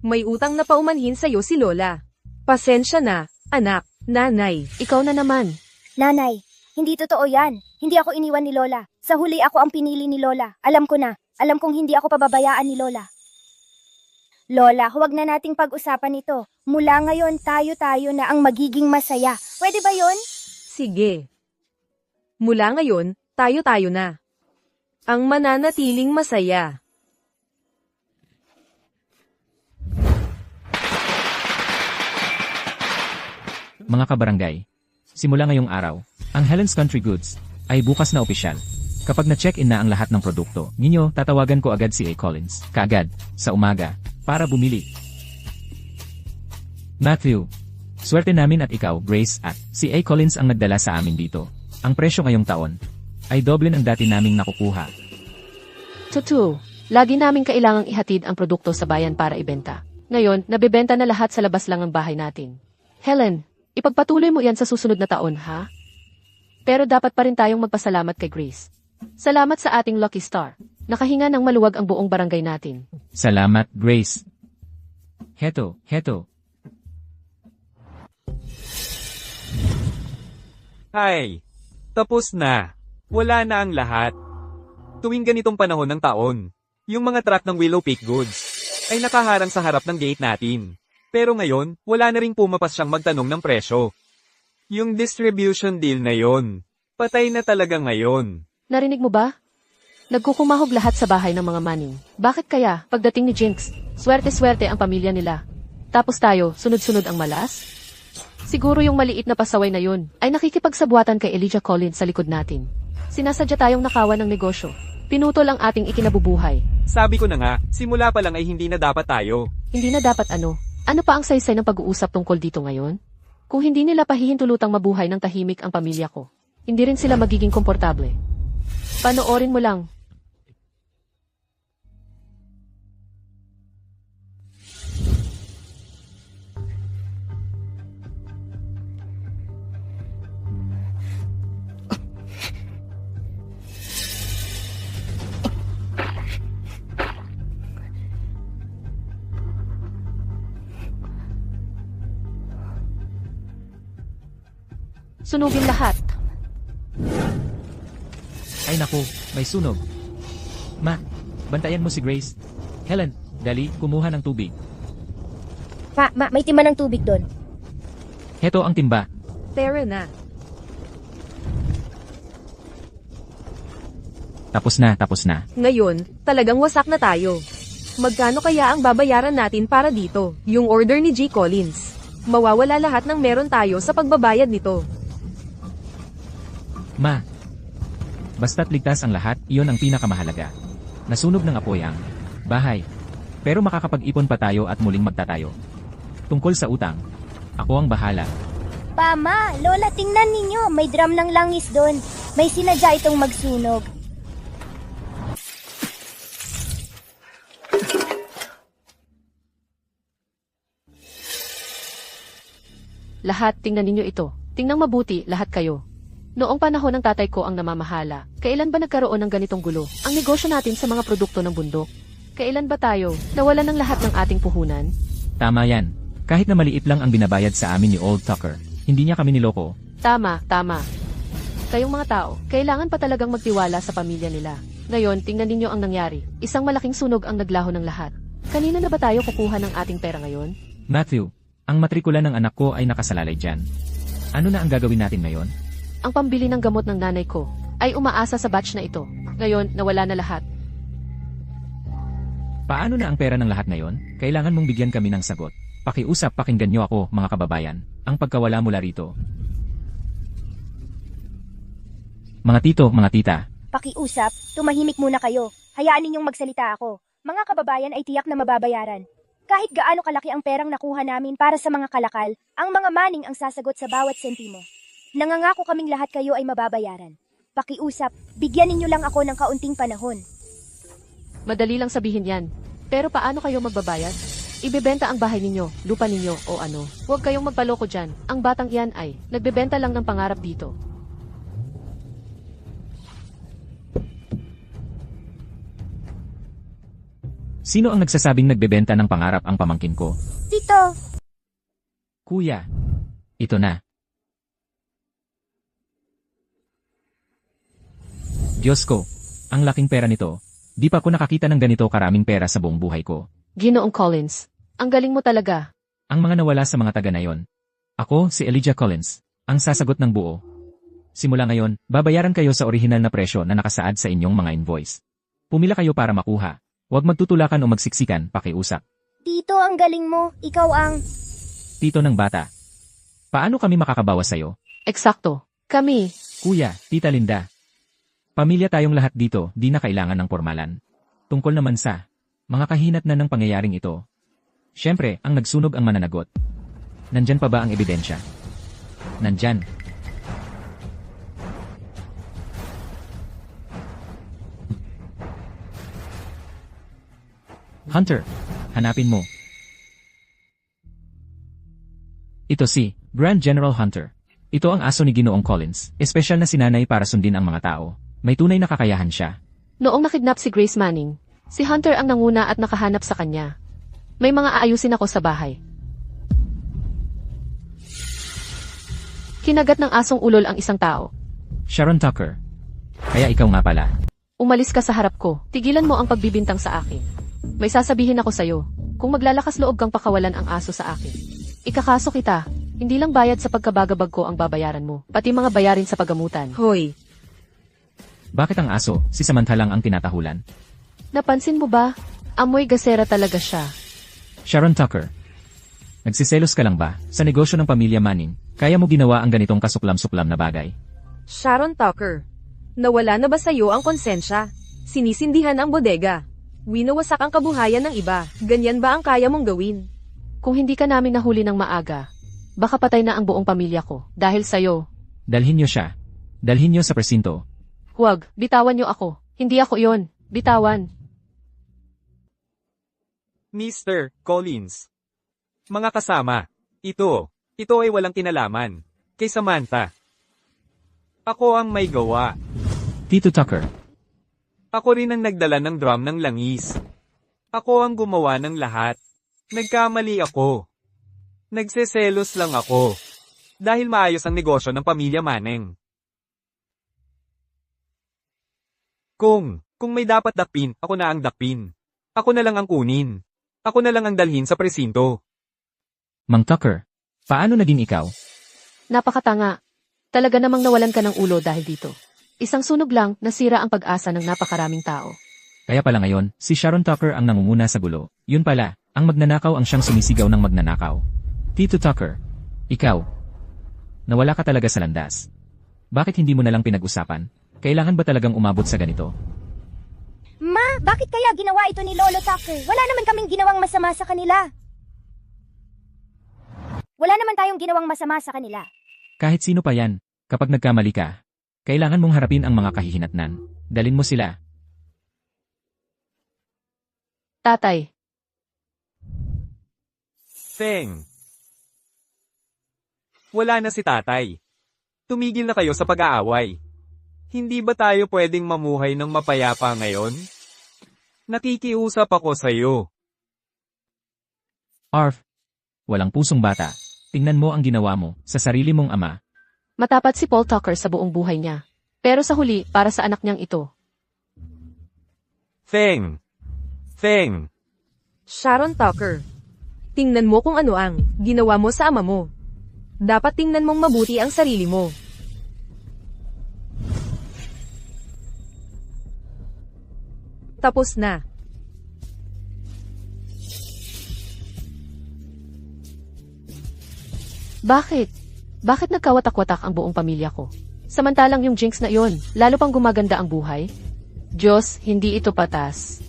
May utang na paumanhin sa'yo si Lola. Pasensya na, anak, nanay. Ikaw na naman. Nanay, hindi totoo yan. Hindi ako iniwan ni Lola. Sa huli ako ang pinili ni Lola. Alam ko na. Alam kong hindi ako pababayaan ni Lola. Lola, huwag na nating pag-usapan ito. Mula ngayon, tayo-tayo na ang magiging masaya. Pwede ba yon? Sige. Mula ngayon, tayo-tayo na. Ang mananatiling masaya. Mga kabarangay, simula ngayong araw, ang Helen's Country Goods ay bukas na opisyal. Kapag na-check-in na ang lahat ng produkto, ninyo, tatawagan ko agad si A. Collins, kaagad, sa umaga, para bumili. Matthew, swerte namin at ikaw, Grace, at si A. Collins ang nagdala sa amin dito. Ang presyo ngayong taon ay doble ng dati naming nakukuha. Totoo, lagi naming kailangang ihatid ang produkto sa bayan para ibenta. Ngayon, nabebenta na lahat sa labas lang ang bahay natin. Helen, ipagpatuloy mo yan sa susunod na taon, ha? Pero dapat pa rin tayong magpasalamat kay Grace. Salamat sa ating lucky star. Nakahinga ng maluwag ang buong barangay natin. Salamat, Grace. Heto. Hay! Tapos na. Wala na ang lahat. Tuwing ganitong panahon ng taon, yung mga truck ng Willow Peak Goods ay nakaharang sa harap ng gate natin. Pero ngayon, wala na ring pumapas siyang magtanong ng presyo. Yung distribution deal na yon, patay na talaga ngayon. Narinig mo ba? Nagkukumahog lahat sa bahay ng mga Manning. Bakit kaya, pagdating ni Jinx, swerte-swerte ang pamilya nila. Tapos tayo, sunod-sunod ang malas? Siguro yung maliit na pasaway na yun ay nakikipagsabuatan kay Elijah Collins sa likod natin. Sinasadya tayong nakawan ng negosyo. Pinutol ang ating ikinabubuhay. Sabi ko na nga, simula pa lang ay hindi na dapat tayo. Hindi na dapat ano? Ano pa ang saysay ng pag-uusap tungkol dito ngayon? Kung hindi nila pahihintulutang mabuhay ng tahimik ang pamilya ko, hindi rin sila magiging komportable. Panoorin mo lang. Sunugin lahat. Ay naku, may sunog. Ma, bantayan mo si Grace. Helen, dali, kumuha ng tubig. May timba ng tubig doon. Heto ang timba. Tara na. Tapos na. Ngayon, talagang wasak na tayo. Magkano kaya ang babayaran natin para dito? Yung order ni G. Collins. Mawawala lahat ng meron tayo sa pagbabayad nito. Ma, basta't ligtas ang lahat, iyon ang pinakamahalaga. Nasunog ng apoy ang bahay. Pero makakapag-ipon pa tayo at muling magtatayo. Tungkol sa utang, ako ang bahala. Ma, Lola, tingnan ninyo. May drum ng langis doon. May sinadya itong magsunog. Lahat, tingnan ninyo ito. Tingnan mabuti, lahat kayo. Noong panahon ng tatay ko ang namamahala, kailan ba nagkaroon ng ganitong gulo? Ang negosyo natin sa mga produkto ng bundok. Kailan ba tayo nawalan ng lahat ng ating puhunan? Tama yan. Kahit na maliit lang ang binabayad sa amin ni Old Tucker, hindi niya kami niloko. Tama. Kayong mga tao, kailangan pa talagang magtiwala sa pamilya nila. Ngayon, tingnan ninyo ang nangyari. Isang malaking sunog ang naglaho ng lahat. Kanina na ba tayo kukuha ng ating pera ngayon? Matthew, ang matrikula ng anak ko ay nakasalalay dyan. Ano na ang gagawin natin ngayon? Ang pambili ng gamot ng nanay ko ay umaasa sa batch na ito. Ngayon, nawala na lahat. Paano na ang pera ng lahat ngayon? Kailangan mong bigyan kami ng sagot. Pakiusap, pakinggan niyo ako, mga kababayan. Ang pagkawala mula rito. Mga tito, mga tita. Pakiusap, tumahimik muna kayo. Hayaan ninyong magsalita ako. Mga kababayan ay tiyak na mababayaran. Kahit gaano kalaki ang perang nakuha namin para sa mga kalakal, ang mga Manning ang sasagot sa bawat sentimo. Nangangako kaming lahat kayo ay mababayaran. Pakiusap, bigyan ninyo lang ako ng kaunting panahon. Madali lang sabihin yan. Pero paano kayo magbabayad? Ibebenta ang bahay ninyo, lupa ninyo, o ano? Huwag kayong magpaloko dyan. Ang batang iyan ay nagbebenta lang ng pangarap dito. Sino ang nagsasabing nagbebenta ng pangarap ang pamangkin ko? Tito, Kuya. Ito na. Diyos ko, ang laking pera nito. Di pa ako nakakita ng ganito karaming pera sa buong buhay ko. Ginoong Collins, ang galing mo talaga. Ang mga nawala sa mga taga na yon. Ako, si Elijah Collins, ang sasagot ng buo. Simula ngayon, babayaran kayo sa orihinal na presyo na nakasaad sa inyong mga invoice. Pumila kayo para makuha. Huwag magtutulakan o magsiksikan, pakiusap. Tito, ang galing mo. Ikaw ang... Tito ng bata. Paano kami makakabawas sa'yo? Eksakto. Kami. Kuya, Tita Linda. Pamilya tayong lahat dito, di na kailangan ng pormalan. Tungkol naman sa mga kahinat na ng pangyayaring ito. Siyempre, ang nagsunog ang mananagot. Nandyan pa ba ang ebidensya? Nandyan. Hunter, hanapin mo. Ito si Grand General Hunter. Ito ang aso ni Ginoong Collins, espesyal na sinanay para sundin ang mga tao. May tunay na kakayahan siya. Noong nakidnap si Grace Manning, si Hunter ang nanguna at nakahanap sa kanya. May mga aayusin ako sa bahay. Kinagat ng asong ulol ang isang tao. Sharon Tucker. Kaya ikaw nga pala. Umalis ka sa harap ko. Tigilan mo ang pagbibintang sa akin. May sasabihin ako sa'yo. Kung maglalakas loob kang pakawalan ang aso sa akin. Ikakaso kita. Hindi lang bayad sa pagkabagabag ko ang babayaran mo. Pati mga bayarin sa pagamutan. Hoy, Bakit ang aso, si Samantalang ang tinatahulan? Napansin mo ba? Amoy gasera talaga siya. Sharon Tucker. Nagsiselos ka lang ba sa negosyo ng pamilya Manning? Kaya mo ginawa ang ganitong kasuklam-suklam na bagay? Sharon Tucker. Nawala na ba sa'yo ang konsensya? Sinisindihan ang bodega. Winawasak ang kabuhayan ng iba. Ganyan ba ang kaya mong gawin? Kung hindi ka namin nahuli ng maaga, baka patay na ang buong pamilya ko. Dahil sa'yo. Dalhin niyo siya. Dalhin niyo sa presinto. Huwag, bitawan niyo ako. Hindi ako yon. Bitawan. Mr. Collins. Mga kasama, ito ay walang kinalaman. Kay Samantha. Ako ang may gawa. Tito Tucker. Ako rin ang nagdala ng drum ng langis. Ako ang gumawa ng lahat. Nagkamali ako. Nagseselos lang ako. Dahil maayos ang negosyo ng pamilya Manning. Kung may dapat dakpin, ako na ang dakpin. Ako na lang ang kunin. Ako na lang ang dalhin sa presinto. Mang Tucker. Paano naging ikaw? Napakatanga. Talaga namang nawalan ka ng ulo dahil dito. Isang sunog lang, nasira ang pag-asa ng napakaraming tao. Kaya pala ngayon, si Sharon Tucker ang nangunguna sa gulo. Yun pala, ang magnanakaw ang siyang sumisigaw ng magnanakaw. Tito Tucker. Ikaw. Nawala ka talaga sa landas. Bakit hindi mo na lang pinag-usapan? Kailangan ba talagang umabot sa ganito? Ma, bakit kaya ginawa ito ni Lolo Tucker? Wala naman kaming ginawang masama sa kanila. Wala naman tayong ginawang masama sa kanila. Kahit sino pa yan, kapag nagkamali ka, kailangan mong harapin ang mga kahihinatnan. Dalin mo sila. Tatay, Feng. Wala na si tatay. Tumigil na kayo sa pag-aaway. Hindi ba tayo pwedeng mamuhay ng mapayapa ngayon? Nakikiusap ako sa'yo. Arf. Walang pusong bata. Tingnan mo ang ginawa mo sa sarili mong ama. matapat si Paul Tucker sa buong buhay niya. Pero sa huli, para sa anak niyang ito. Feng. Feng. Sharon Tucker. Tingnan mo kung ano ang ginawa mo sa ama mo. Dapat tingnan mong mabuti ang sarili mo. Tapos na. Bakit? Bakit nagkawatak-watak ang buong pamilya ko? Samantalang yung jinx na iyon, lalo pang gumaganda ang buhay? Diyos, hindi ito patas.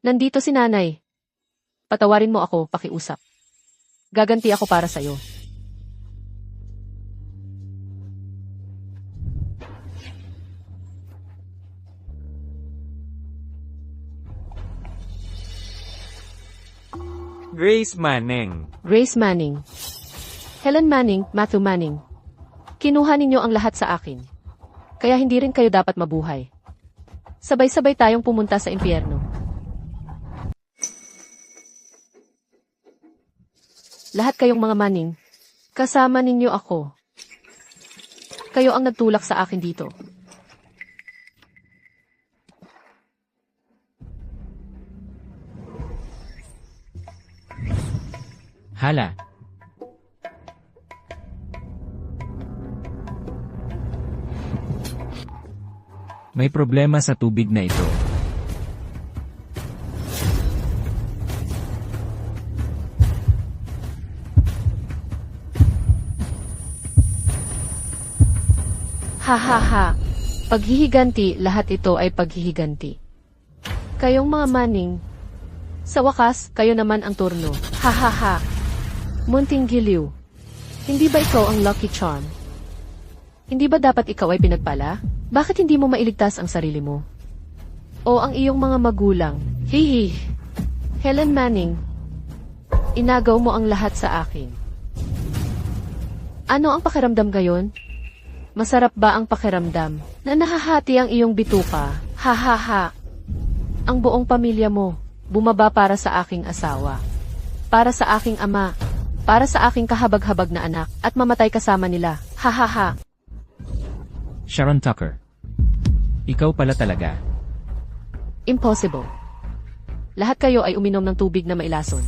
Nandito si nanay. Patawarin mo ako, pakiusap. Gaganti ako para sa'yo. Grace Manning. Grace Manning. Helen Manning, Matthew Manning. Kinuha ninyo ang lahat sa akin. Kaya hindi rin kayo dapat mabuhay. Sabay-sabay tayong pumunta sa impyerno. Lahat kayong mga Manning, kasama ninyo ako. Kayo ang nagtulak sa akin dito. Hala. May problema sa tubig na ito. Ha ha ha. Paghihiganti, lahat ito ay paghihiganti. Kayong mga maning, sa wakas, kayo naman ang turno. Ha ha ha. Munting giliw. Hindi ba ikaw ang lucky charm? Hindi ba dapat ikaw ay pinagpala? Bakit hindi mo mailigtas ang sarili mo? O ang iyong mga magulang? Hihi. Helen Manning, inagaw mo ang lahat sa akin. Ano ang pakiramdam gayon? Masarap ba ang pakiramdam na nahahati ang iyong bituka? Ha ha ha. Ang buong pamilya mo, bumaba para sa aking asawa. Para sa aking ama. Para sa aking kahabag-habag na anak at mamatay kasama nila. Ha ha ha. Sharon Tucker. Ikaw pala talaga. Impossible. Lahat kayo ay uminom ng tubig na mailason.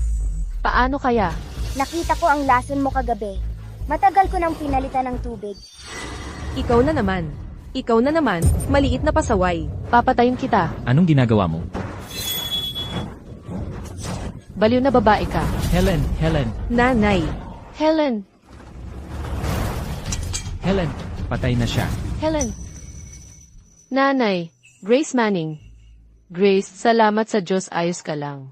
Paano kaya? Nakita ko ang lason mo kagabi. Matagal ko nang pinalitan ng tubig. Ikaw na naman. Ikaw na naman, maliit na pasaway. Papatayin kita. Anong ginagawa mo? Baliw na babae ka. Helen, Nanay. Helen! Helen, patay na siya. Helen! Nanay, Grace Manning. Grace, salamat sa Diyos, ayos ka lang.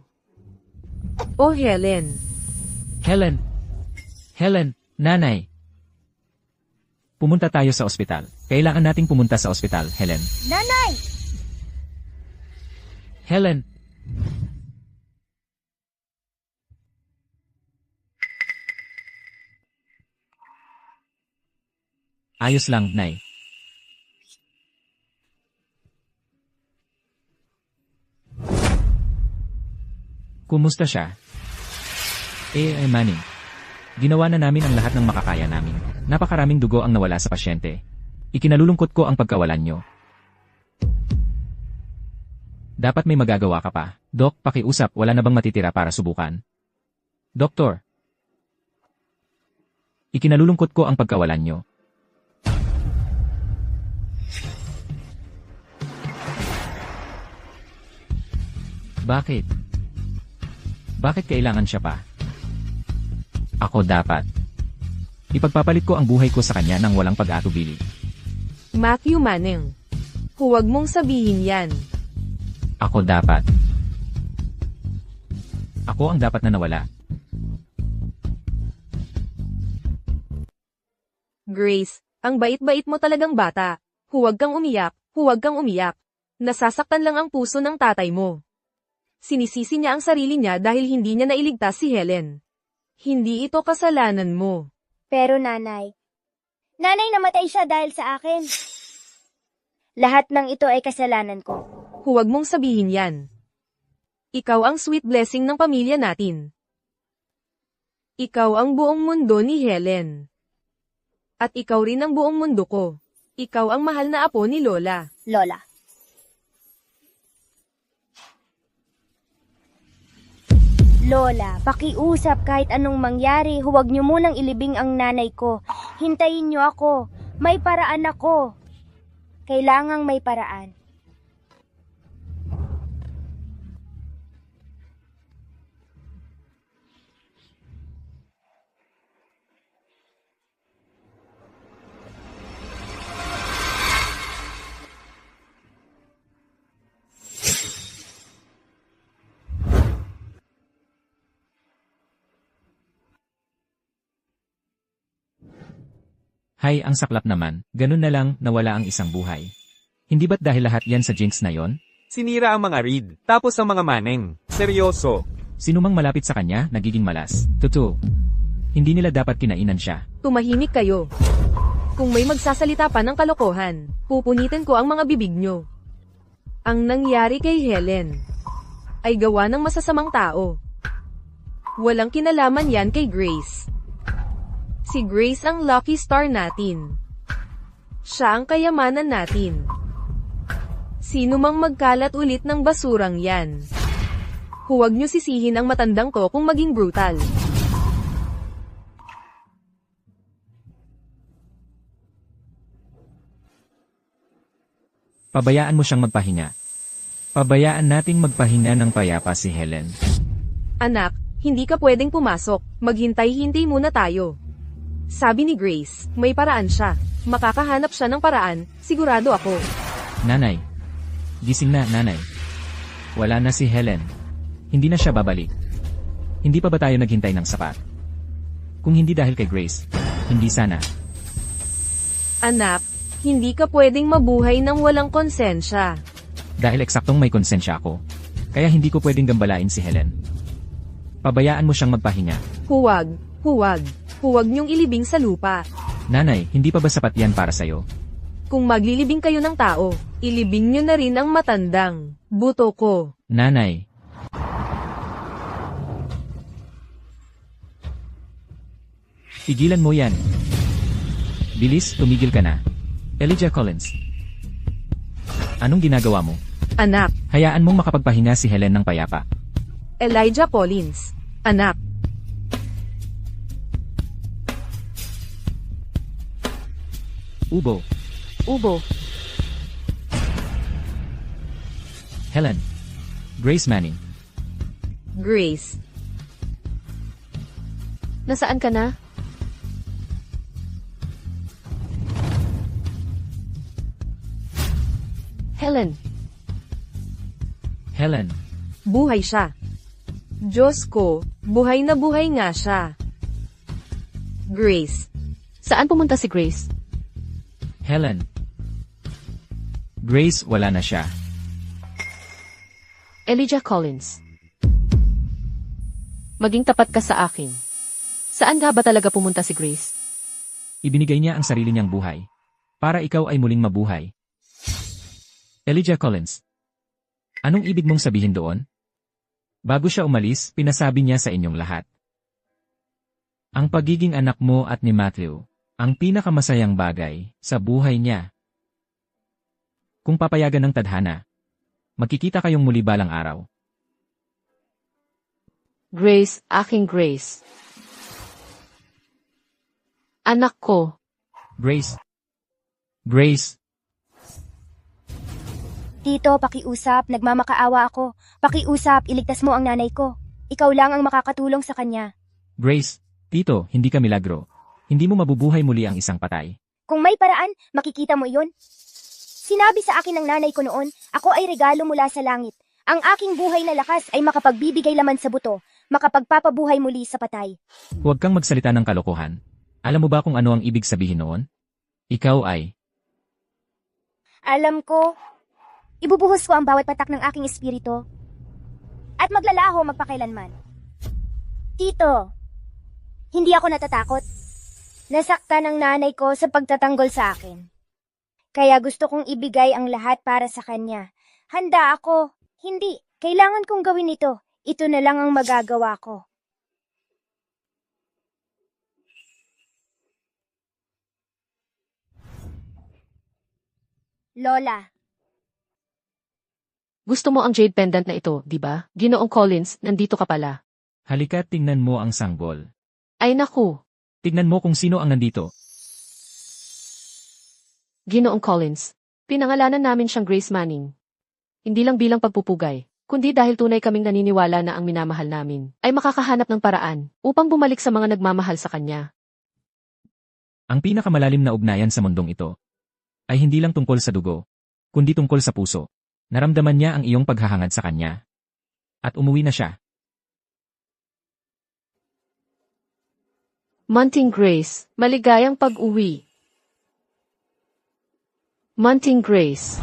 Oh, Helen. Helen, nanay. Pumunta tayo sa ospital. Kailangan nating pumunta sa ospital, Helen. Nanay! Helen! Ayos lang, Nay. Kumusta siya? Manning. Ginawa na namin ang lahat ng makakaya namin. Napakaraming dugo ang nawala sa pasyente. Ikinalulungkot ko ang pagkawalan nyo. Dapat may magagawa ka pa. Dok, pakiusap, wala na bang matitira para subukan? Doktor. Ikinalulungkot ko ang pagkawalan nyo. Bakit? Bakit kailangan siya pa? Ako dapat. Ipagpapalit ko ang buhay ko sa kanya nang walang pag-atubili. Matthew Manning. Huwag mong sabihin yan. Ako dapat. Ako ang dapat na nawala. Grace, ang bait-bait mo talagang bata. Huwag kang umiyak, huwag kang umiyak. Nasasaktan lang ang puso ng tatay mo. Sinisisi niya ang sarili niya dahil hindi niya nailigtas si Helen. Hindi ito kasalanan mo. Pero nanay, namatay siya dahil sa akin. Lahat ng ito ay kasalanan ko. Huwag mong sabihin yan. Ikaw ang sweet blessing ng pamilya natin. Ikaw ang buong mundo ni Helen. At ikaw rin ang buong mundo ko. Ikaw ang mahal na apo ni Lola. Lola. Lola, pakiusap kahit anong mangyari, huwag niyo munang ilibing ang nanay ko. Hintayin niyo ako. May paraan ako. Kailangang may paraan. Hay, ang saklap naman, ganun na lang, nawala ang isang buhay. Hindi ba't dahil lahat yan sa jinx na yon? Sinira ang mga Reed, tapos ang mga Manning. Seryoso. Sinumang malapit sa kanya, nagiging malas. Totoo. Hindi nila dapat kinainan siya. Tumahimik kayo. Kung may magsasalita pa ng kalokohan, pupunitin ko ang mga bibig nyo. Ang nangyari kay Helen ay gawa ng masasamang tao. Walang kinalaman yan kay Grace. Si Grace ang lucky star natin. Siya ang kayamanan natin. Sino mang magkalat ulit ng basurang yan. Huwag nyo sisihin ang matandang to kung maging brutal. Pabayaan mo siyang magpahinga. Pabayaan nating magpahinga ng payapa si Helen. Anak, hindi ka pwedeng pumasok. Maghintay-hintay muna tayo. Sabi ni Grace, may paraan siya. Makakahanap siya ng paraan, sigurado ako. Nanay. Gising na, nanay. Wala na si Helen. Hindi na siya babalik. Hindi pa ba tayo naghintay ng sapat? Kung hindi dahil kay Grace, hindi sana. Anak, hindi ka pwedeng mabuhay ng walang konsensya. Dahil eksaktong may konsensya ako. Kaya hindi ko pwedeng gambalain si Helen. Pabayaan mo siyang magpahinga. Huwag, huwag, huwag niyong ilibing sa lupa. Nanay, hindi pa ba sapat yan para sa'yo? Kung maglilibing kayo ng tao, ilibing niyo na rin ang matandang buto ko. Nanay. Tigilan mo yan. Bilis, tumigil ka na. Elijah Collins. Anong ginagawa mo? Anak, Hayaan mong makapagpahinga si Helen ng payapa. Elijah Collins. Anak, Ubo. Ubo. Helen. Grace Manning. Grace. Nasaan ka na? Helen. Helen. Buhay siya. Diyos ko, buhay na buhay nga siya. Grace. Saan pumunta si Grace? Helen. Grace, wala na siya. Elijah Collins. Maging tapat ka sa akin. Saan nga ba talaga pumunta si Grace? Ibinigay niya ang sarili niyang buhay. Para ikaw ay muling mabuhay. Elijah Collins. Anong ibig mong sabihin doon? Bago siya umalis, pinasabi niya sa inyong lahat. Ang pagiging anak mo at ni Matthew, ang pinakamasayang bagay sa buhay niya. Kung papayagan ng tadhana, magkikita kayong muli balang araw. Grace, aking Grace. Anak ko. Grace. Grace. Tito, pakiusap, nagmamakaawa ako. Pakiusap, iligtas mo ang nanay ko. Ikaw lang ang makakatulong sa kanya. Grace. Tito, hindi ka milagro. Hindi mo mabubuhay muli ang isang patay. Kung may paraan, makikita mo iyon. Sinabi sa akin ng nanay ko noon, ako ay regalo mula sa langit. Ang aking buhay na lakas ay makapagbibigay laman sa buto, makapagpapabuhay muli sa patay. Huwag kang magsalita ng kalokohan. Alam mo ba kung ano ang ibig sabihin noon? Ikaw ay... Alam ko, ibubuhos ko ang bawat patak ng aking espiritu. At maglalaho magpakailanman. Tito, hindi ako natatakot. Nasaktan ng nanay ko sa pagtatanggol sa akin. Kaya gusto kong ibigay ang lahat para sa kanya. Handa ako. Hindi, kailangan kong gawin ito. Ito na lang ang magagawa ko. Lola, Gusto mo ang jade pendant na ito, di ba? Ginoong Collins, nandito ka pala. Halika, tingnan mo ang sanggol. Ay naku, Tignan mo kung sino ang nandito. Ginoong Collins. Pinangalanan namin siyang Grace Manning. Hindi lang bilang pagpupugay, kundi dahil tunay kaming naniniwala na ang minamahal namin ay makakahanap ng paraan upang bumalik sa mga nagmamahal sa kanya. Ang pinakamalalim na ugnayan sa mundong ito ay hindi lang tungkol sa dugo, kundi tungkol sa puso. Naramdaman niya ang iyong paghahangad sa kanya. At umuwi na siya. Munting Grace, maligayang pag-uwi. Munting Grace.